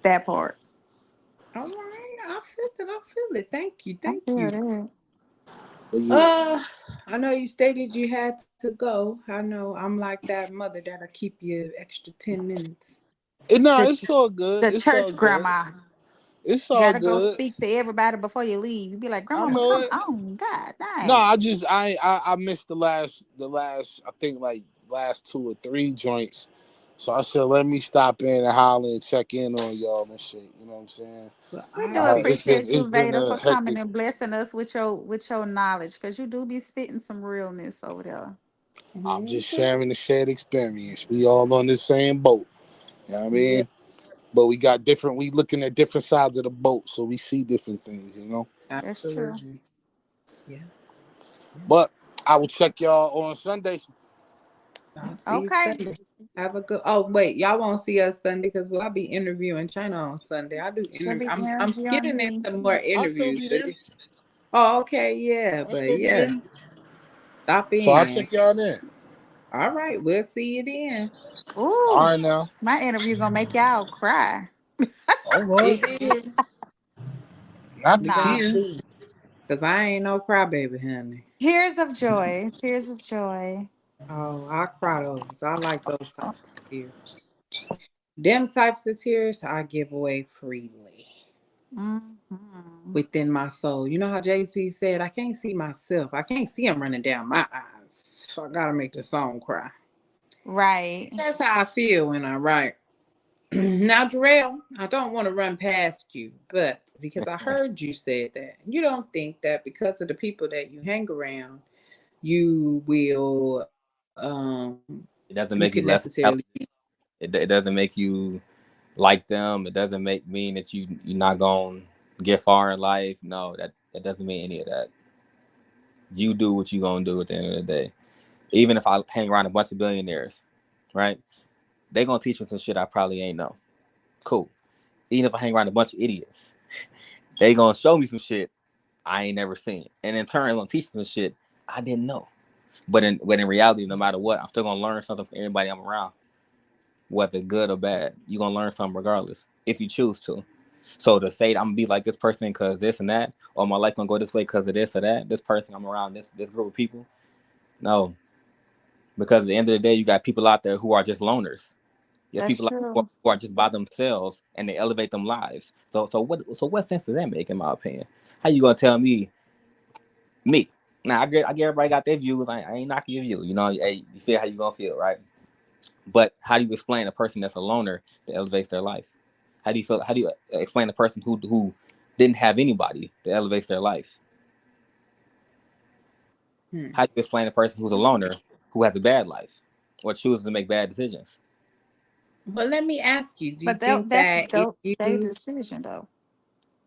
That part. All right. I feel it. I feel it. Thank you. I Thank feel you. that. But yeah, Uh, I know you stated you had to go. I know I'm like that mother that'll keep you extra 10 minutes. nah, The it's all good. the It's all church good. grandma. It's You all gotta go good. speak to everybody before you leave. You be like, I Grandmama, know come it. on. God No, dang. I missed the last I think like last two or three joints. So I said, let me stop in and holler and check in on y'all and shit. You know what I'm saying? But We I do It's appreciate. been appreciate it's you, been Veda, a for coming hectic. and blessing us with your knowledge, because you do be spitting some realness over there. I'm Mhm. just sharing the shared experience. We all on the same boat. You know what I Yeah, mean? But we looking at different sides of the boat, so we see different things, you know. That's true. absolutely. Yeah, yeah. But I will check y'all on Sunday. I'll see you Okay. Sunday. Have a good. Oh wait, y'all won't see us Sunday because I'll be interviewing China on Sunday. I do She'll interview. be I'm interviewing getting me. into more I'll still interviews, be but there. Oh, okay, yeah, That's but gonna be yeah, there. stop So I'll in. check y'all then. All right, we'll see you then. All Ooh, right now. my interview gonna make y'all cry. All right. It is. Not the We gonna Nah. tears. see. Cause I ain't no crybaby, honey. Tears of joy. Tears of joy. Oh, I cry those. I like those types of tears. Them types of tears I give away freely Hmm. within my soul. You know how Jay-Z said, I can't see myself. I can't see him running down my eyes. So I gotta make the song cry. Right. That's how I feel when I write. Now, Jarrell, I don't want to run past you, but because I heard you said that, you don't think that because of the people that you hang around, you will, you It can doesn't make you necessarily less intelligent. It doesn't make you like them. It doesn't mean that you're not gonna get far in life. No, that doesn't mean any of that. You do what you gonna do at the end of the day. Even if I hang around a bunch of billionaires, right? They gonna teach me some shit I probably ain't know. Cool. Even if I hang around a bunch of idiots, they gonna show me some shit I ain't never seen, and in turn, gonna teach me some shit I didn't know. But in reality, no matter what, I'm still gonna learn something from everybody I'm around, whether good or bad. You're gonna learn something regardless if you choose to. So to say I'm gonna be like this person because this and that, or my life gonna go this way because of this or that, this person I'm around this group of people, no, because at the end of the day, you got people out there who are just loners. You have That's people out there true. who are just by themselves and they elevate them lives. So what sense does that make in my opinion? How you gonna tell me? Now I get everybody got their views. I ain't knocking your view. You know, hey, you feel how you gonna feel, right? But how do you explain a person that's a loner that elevates their life? How do you feel? How do you explain a person who didn't have anybody that elevates their life? Hmm. How do you explain a person who's a loner who has a bad life or chooses to make bad decisions? But let me ask you, do you But think that's that if their you, decision though.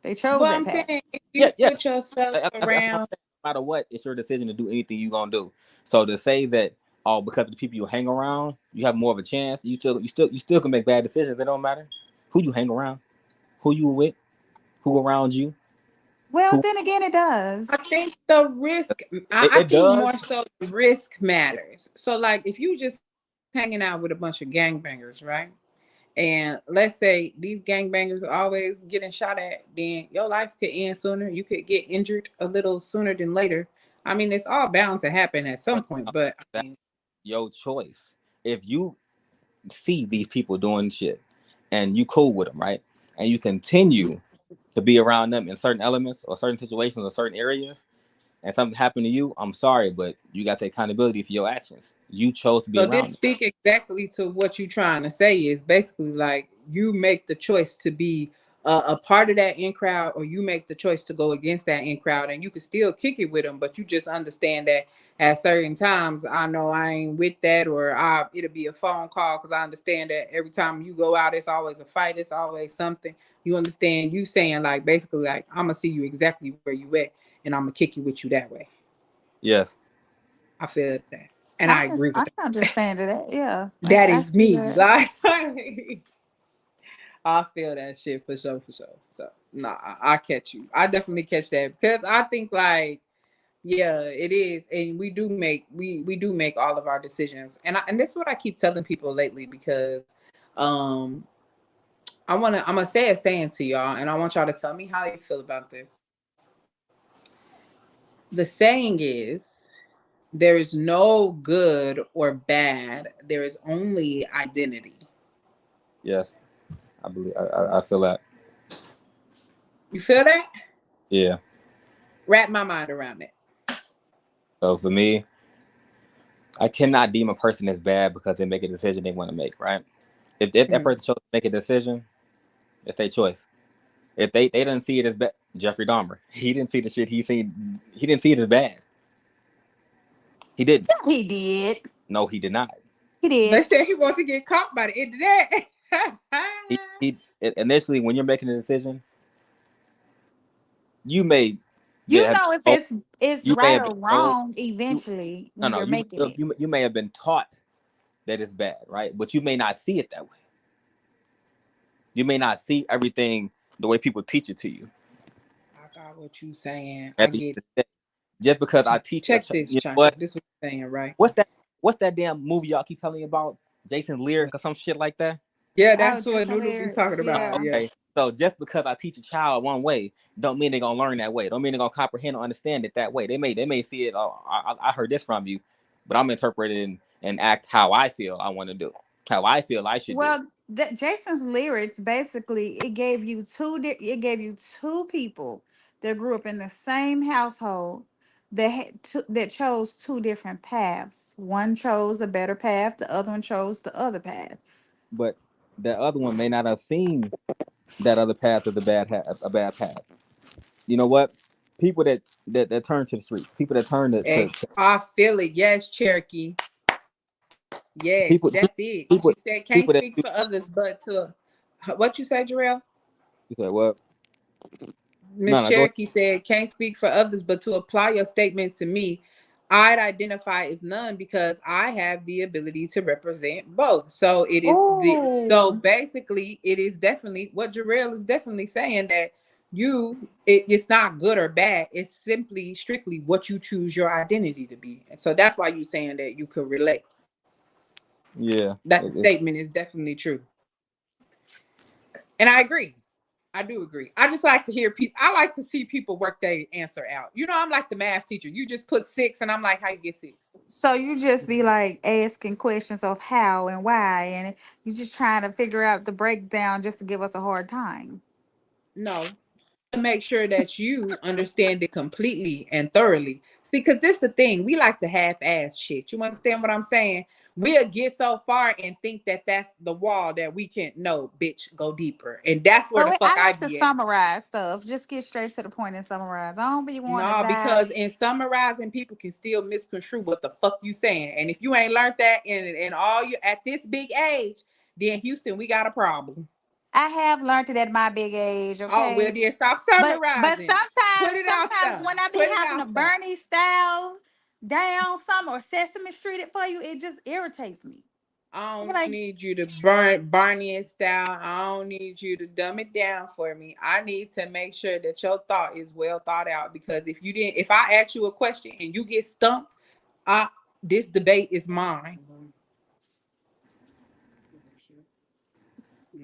They chose well, that I'm path. saying, if Yeah, you yeah. put yourself That's what I'm around, saying. No matter what, it's your decision to do anything you gonna do. So to say that oh because of the people you hang around, you have more of a chance. You still can make bad decisions. It don't matter who you hang around, who you with, who around you, Well, who then again, it I does. think the risk, it, I it think does. more so the risk matters. So, like, if you just hanging out with a bunch of gangbangers, right? And let's say these gangbangers are always getting shot at, then your life could end sooner. You could get injured a little sooner than later. I mean, it's all bound to happen at some But point, but I that's mean, your choice. If you see these people doing shit and you cool with them, right? And you continue to be around them in certain elements or certain situations or certain areas, and something happened to you, I'm sorry, but you got to take accountability for your actions. You chose to be so this around them. speak exactly to what you're trying to say is basically like you make the choice to be a part of that in crowd, or you make the choice to go against that in crowd, and you can still kick it with them, but you just understand that at certain times, I know I ain't with that, or it'll be a phone call because I understand that every time you go out, it's always a fight, it's always something. You understand? You saying like basically like I'm gonna see you exactly where you at, and I'm gonna kick you with you that way. Yes. I feel that, and I agree with I that. can understand that. Yeah, That I is see me. that. Like I feel that shit for sure, for sure. So nah, I catch you. I definitely catch that because I think like yeah, it is, and we do make all of our decisions, and this is what I keep telling people lately because um I'm gonna say a saying to y'all, and I want y'all to tell me how you feel about this. The saying is there is no good or bad. There is only identity. Yes. I believe. I feel that. You feel that? Yeah. Wrap my mind around it. So for me, I cannot deem a person as bad because they make a decision they want to make. Right. If that Hmm. person chose to make a decision, it's their choice. If they didn't see it as bad, Jeffrey Dahmer, he didn't see the shit he seen. He didn't see it as bad. He didn't. He did. No, he did not. He They did. said he wants to get caught by the end of that. Initially when you're making a decision, you may You have know if oh, it's you may right have or been told wrong you eventually no when no you're making it. you may have been taught that it's bad, right? But you may not see it that way. You may not see everything the way people teach it to you. got what you saying. I At the get end of the day, just because I teach a check this, you know China. what? This what you're saying, right? What's that? What's that damn movie y'all keep telling me about? Jason Lyric or some shit like that? Yeah, Oh, that's what Jason Noodle be lyrics. talking Oh, about. Yeah. Yeah. okay. So just because I teach a child one way, don't mean they're gonna learn that way. Don't mean they're gonna comprehend or understand it that way. They may see it. Oh, I heard this from you, but I'm interpreting and act how I feel I want to do, how I feel I should do. Well, Jason's lyrics basically it gave you two people that grew up in the same household that chose two different paths. One chose a better path, the other one chose the other path. But the other one may not have seen that other path as a bad path. You know what? People that turn to the streets, people that turn to I feel it. Yes, Cherokee. Yes, people that's it. people She said can't people that speak for others, but to what you say, Jarrell? you said what? Miss No, go ahead. Cherokee said can't speak for others, but to apply your statement to me, I'd identify as none because I have the ability to represent both. So it is so Oh, basically it is definitely what Jarrell is definitely saying that it's not good or bad. It's simply strictly what you choose your identity to be. And so that's why you're saying that you could relate. Yeah, That the statement is definitely true. And I agree. I do agree. I just like to hear people. I like to see people work their answer out. You know, I'm like the math teacher. You just put 6, and I'm like, how you get 6? so you just be like asking questions of how and why, and you just trying to figure out the breakdown just to give us a hard time. No, to make sure that you understand it completely and thoroughly. See, because this is the thing. We like to half-ass shit. You understand what I'm saying? We'll get so far and think that that's the wall that we can't. No, bitch, go deeper. And that's where But the fuck I I like to be at. summarize stuff. Just get straight to the point and summarize. I don't be wanting to No, dive. because in summarizing, people can still misconstrue what the fuck you saying. And if you ain't learned that in all you at this big age, then Houston, we got a problem. I have learned it at my big age, Oh, well, okay? then stop But summarizing. Put sometimes it out sometimes there. when I be Put it having a out there. Bernie style down some or Sesame Street it for you, it just irritates me. I I be don't like, need you to burn Barney and style. I don't need you to dumb it down for me. I need to make sure that your thought is well thought out. Because if I ask you a question and you get stumped, I this debate is mine.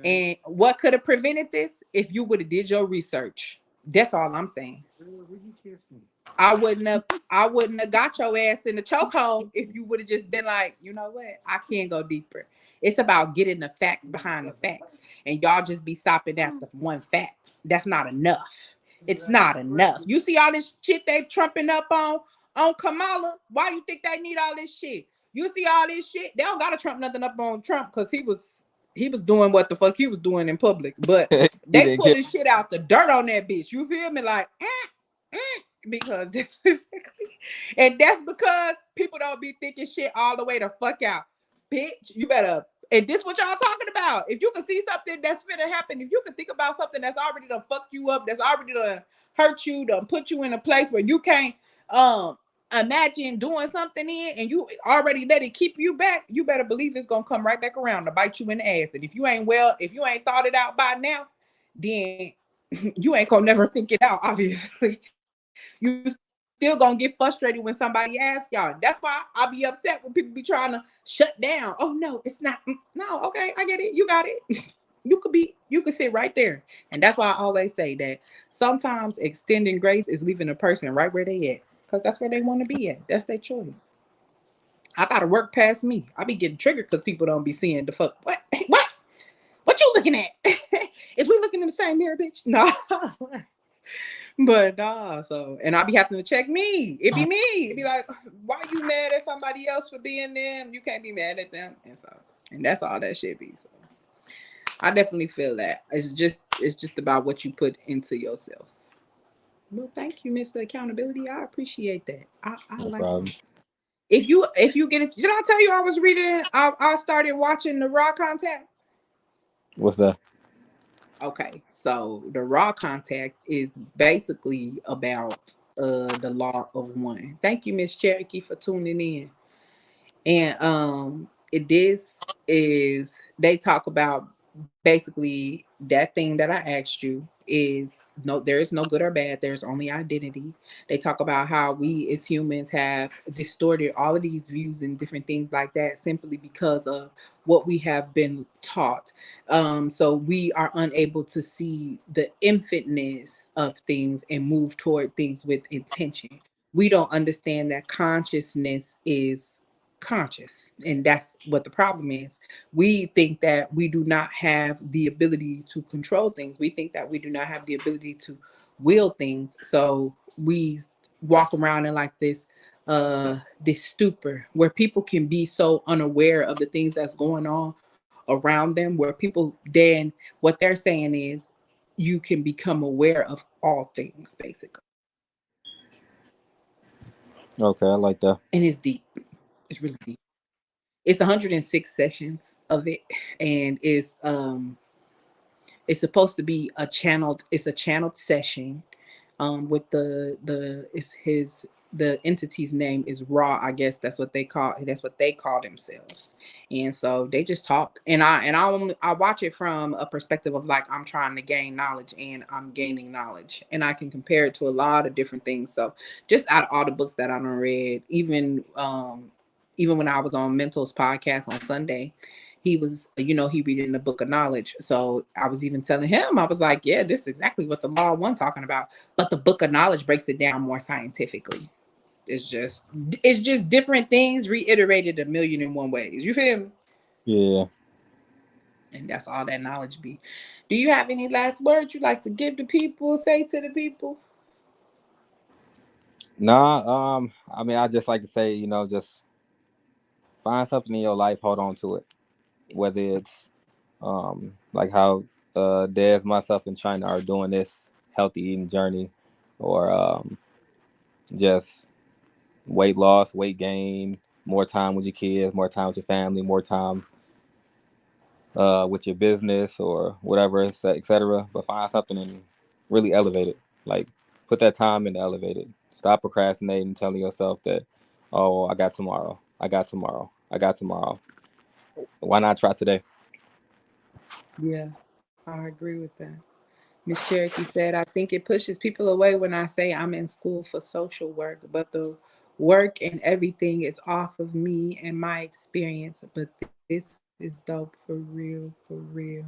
And what could have prevented this if you would have did your research? That's all I'm saying. I wouldn't have got your ass in the chokehold if you would have just been like, you know what, I can't go deeper. It's about getting the facts behind the facts. And y'all just be stopping at the one fact. That's not enough. It's not enough. You see all this shit they trumping up on Kamala? Why you think they need all this shit? You see all this shit? They don't gotta trump nothing up on Trump because he was doing what the fuck he was doing in public. But he they didn't care. pulling shit out the dirt on that bitch. You feel me? Like, because this is and that's because people don't be thinking shit all the way the fuck out. Bitch, you better and this what y'all talking about. If you can see something that's finna happen, if you can think about something that's already done fuck you up, that's already done hurt you, done put you in a place where you can't imagine doing something in and you already let it keep you back, you better believe it's gonna come right back around to bite you in the ass. And if you ain't thought it out by now, then you ain't gonna never think it out, obviously. You still gonna get frustrated when somebody asks y'all. That's why I be upset when people be trying to shut down. Oh no, it's not. No, okay, I get it. You got it. You could sit right there. And that's why I always say that sometimes extending grace is leaving a person right where they at. Because that's where they want to be at. That's their choice. I gotta work past me. I be getting triggered because people don't be seeing the fuck. What? What? What you looking at? Is we looking in the same mirror, bitch? No. But nah, so and I be having to check me. It be me. It be like, why you mad at somebody else for being them? You can't be mad at them. And that's all that shit be. So I definitely feel that. It's just about what you put into yourself. Well, thank you, Mr. Accountability. I appreciate that. I No like problem. that. If you get it, did I tell you I was reading? I started watching the Raw Contact. What's that? Okay, so the Raw Contact is basically about the law of one. Thank you, Miss Cherokee, for tuning in. And this is they talk about basically that thing that I asked you. is no, there is no good or bad. There's only identity. They talk about how we as humans have distorted all of these views and different things like that simply because of what we have been taught. So we are unable to see the infiniteness of things and move toward things with intention. We don't understand that consciousness is conscious, and that's what the problem is. We think that we do not have the ability to control things. We think that we do not have the ability to will things. So we walk around in like this stupor where people can be so unaware of the things that's going on around them, where people then what they're saying is you can become aware of all things basically. Okay, I like that. And it's deep. It's really deep. It's 106 sessions of it, and it's supposed to be a channeled. It's a channeled session, with the it's his the entity's name is Raw. I guess that's what they call themselves, and so they just talk. And I watch it from a perspective of like I'm trying to gain knowledge and I'm gaining knowledge, and I can compare it to a lot of different things. So just out of all the books that I done read, even when I was on Mental's podcast on Sunday, he was, he reading the book of knowledge. So I was even telling him, I was like, yeah, this is exactly what the law one talking about. But the book of knowledge breaks it down more scientifically. It's just it's just different things reiterated a million and one ways. You feel me? Yeah. And that's all that knowledge be. Do you have any last words you like to give to people, say to the people? Nah, I mean, I just like to say, just find something in your life, hold on to it. Whether it's like how Des, myself, and China are doing this healthy eating journey, or just weight loss, weight gain, more time with your kids, more time with your family, more time with your business or whatever, etc. But find something and really elevate it. Like put that time into elevate it. Stop procrastinating, telling yourself that, oh, I got tomorrow, I got tomorrow, I got tomorrow. Why not try today? Yeah, I agree with that. Miss Cherokee said, I think it pushes people away when I say I'm in school for social work, but the work and everything is off of me and my experience. But this is dope for real, for real.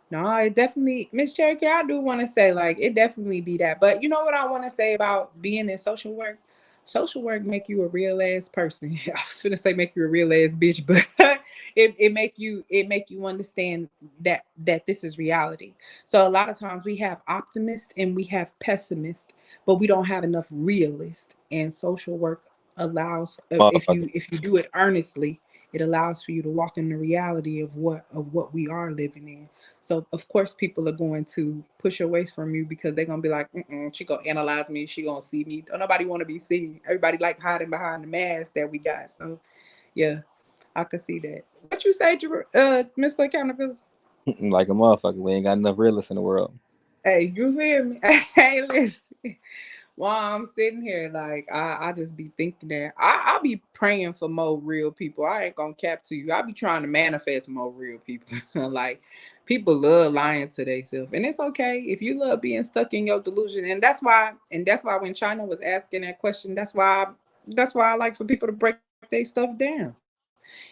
No, it definitely, Miss Cherokee, I do want to say, like, it definitely be that. But you know what I want to say about being in social work? Social work make you a real ass person. I was gonna say make you a real ass bitch, but it make you understand that this is reality. So a lot of times we have optimists and we have pessimists, but we don't have enough realists. And social work allows, Motherfucker. if you do it earnestly, it allows for you to walk in the reality of what we are living in. So of course people are going to push away from you because they're gonna be like, she gonna analyze me, she gonna see me. Don't nobody want to be seen. Everybody like hiding behind the mask that we got. So yeah, I could see that. What you say, Mr. Accountability? Like a motherfucker. We ain't got enough realists in the world. Hey, you feel me? Hey, listen. While I'm sitting here, like I just be thinking that I be praying for more real people. I ain't gonna cap to you. I be trying to manifest more real people. Like people love lying to themselves, and it's okay if you love being stuck in your delusion. And that's why when China was asking that question, that's why I like for people to break their stuff down.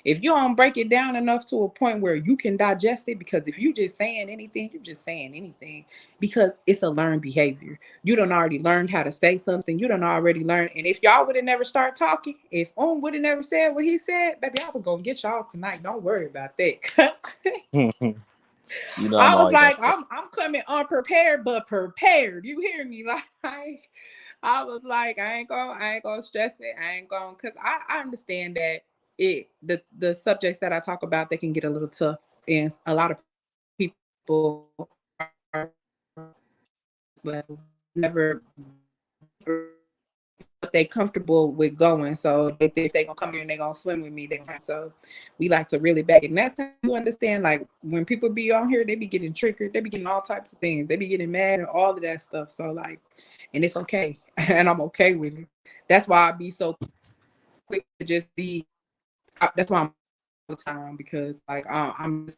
If you don't break it down enough to a point where you can digest it, because if you just saying anything, you're just saying anything because it's a learned behavior. You don't already learned how to say something. You don't already learned. And if y'all would have never start talking, if would have never said what he said, baby, I was gonna get y'all tonight. Don't worry about that. I'm I was always on like, that. I'm coming unprepared but prepared. You hear me? Like I was like, I ain't gonna stress it. I ain't gonna cause I understand that the subjects that I talk about they can get a little tough, and a lot of people are level never but they comfortable with going. So they think if they gonna come here and they gonna swim with me, they gonna. So we like to really back it. And that's how you understand. Like when people be on here, they be getting triggered. They be getting all types of things. They be getting mad and all of that stuff. So like, and it's okay, and I'm okay with it. That's why I be so quick to just be. That's why I'm all the time because like I'm just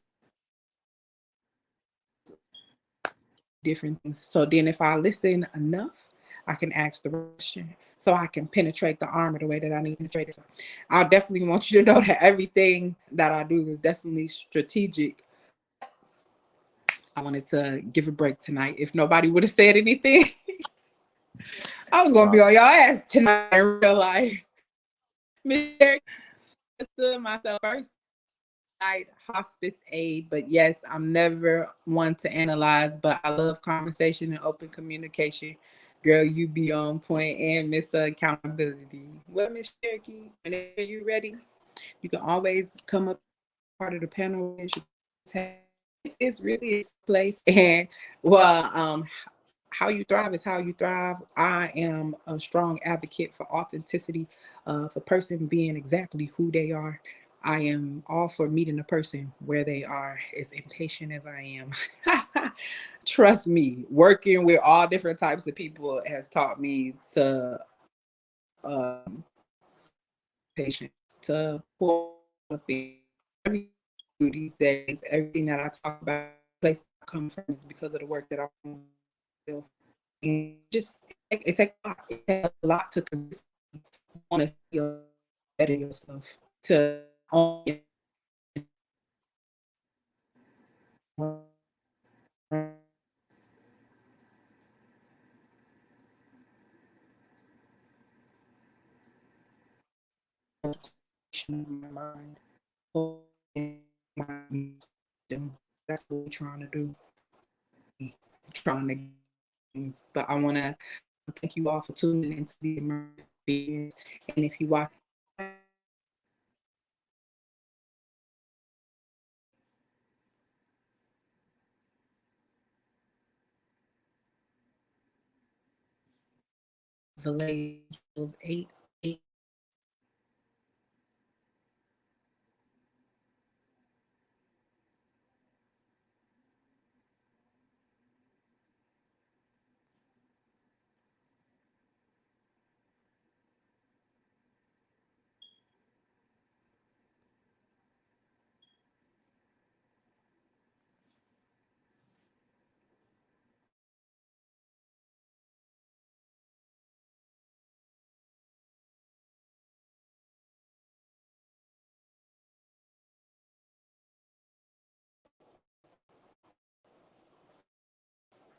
different things. So then if I listen enough, I can ask the question. So I can penetrate the armor the way that I need to penetrate it. I definitely want you to know that everything that I do is definitely strategic. I wanted to give a break tonight. If nobody would have said anything, I was gonna be on y'all ass tonight in real life. Miss Cherokee stood myself first night hospice aid, but yes, I'm never one to analyze, but I love conversation and open communication. Girl, you be on point and Mr. Accountability. Well, Miss Cherokee, whenever you're ready, you can always come up part of the panel. It's really a place, and well, how you thrive is how you thrive. I am a strong advocate for authenticity, for person being exactly who they are. I am all for meeting a person where they are, as impatient as I am. Trust me, working with all different types of people has taught me to patience, to every these days. Everything that I talk about, the place I come from, is because of the work that I'm doing. And just it takes a lot. It takes a lot to want to feel better yourself. To own my mind. That's what we're trying to do. Trying to, but I want to thank you all for tuning into the immersive. And if you watch the labels 8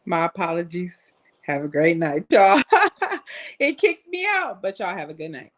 My apologies. Have a great night, y'all. It kicked me out, but y'all have a good night.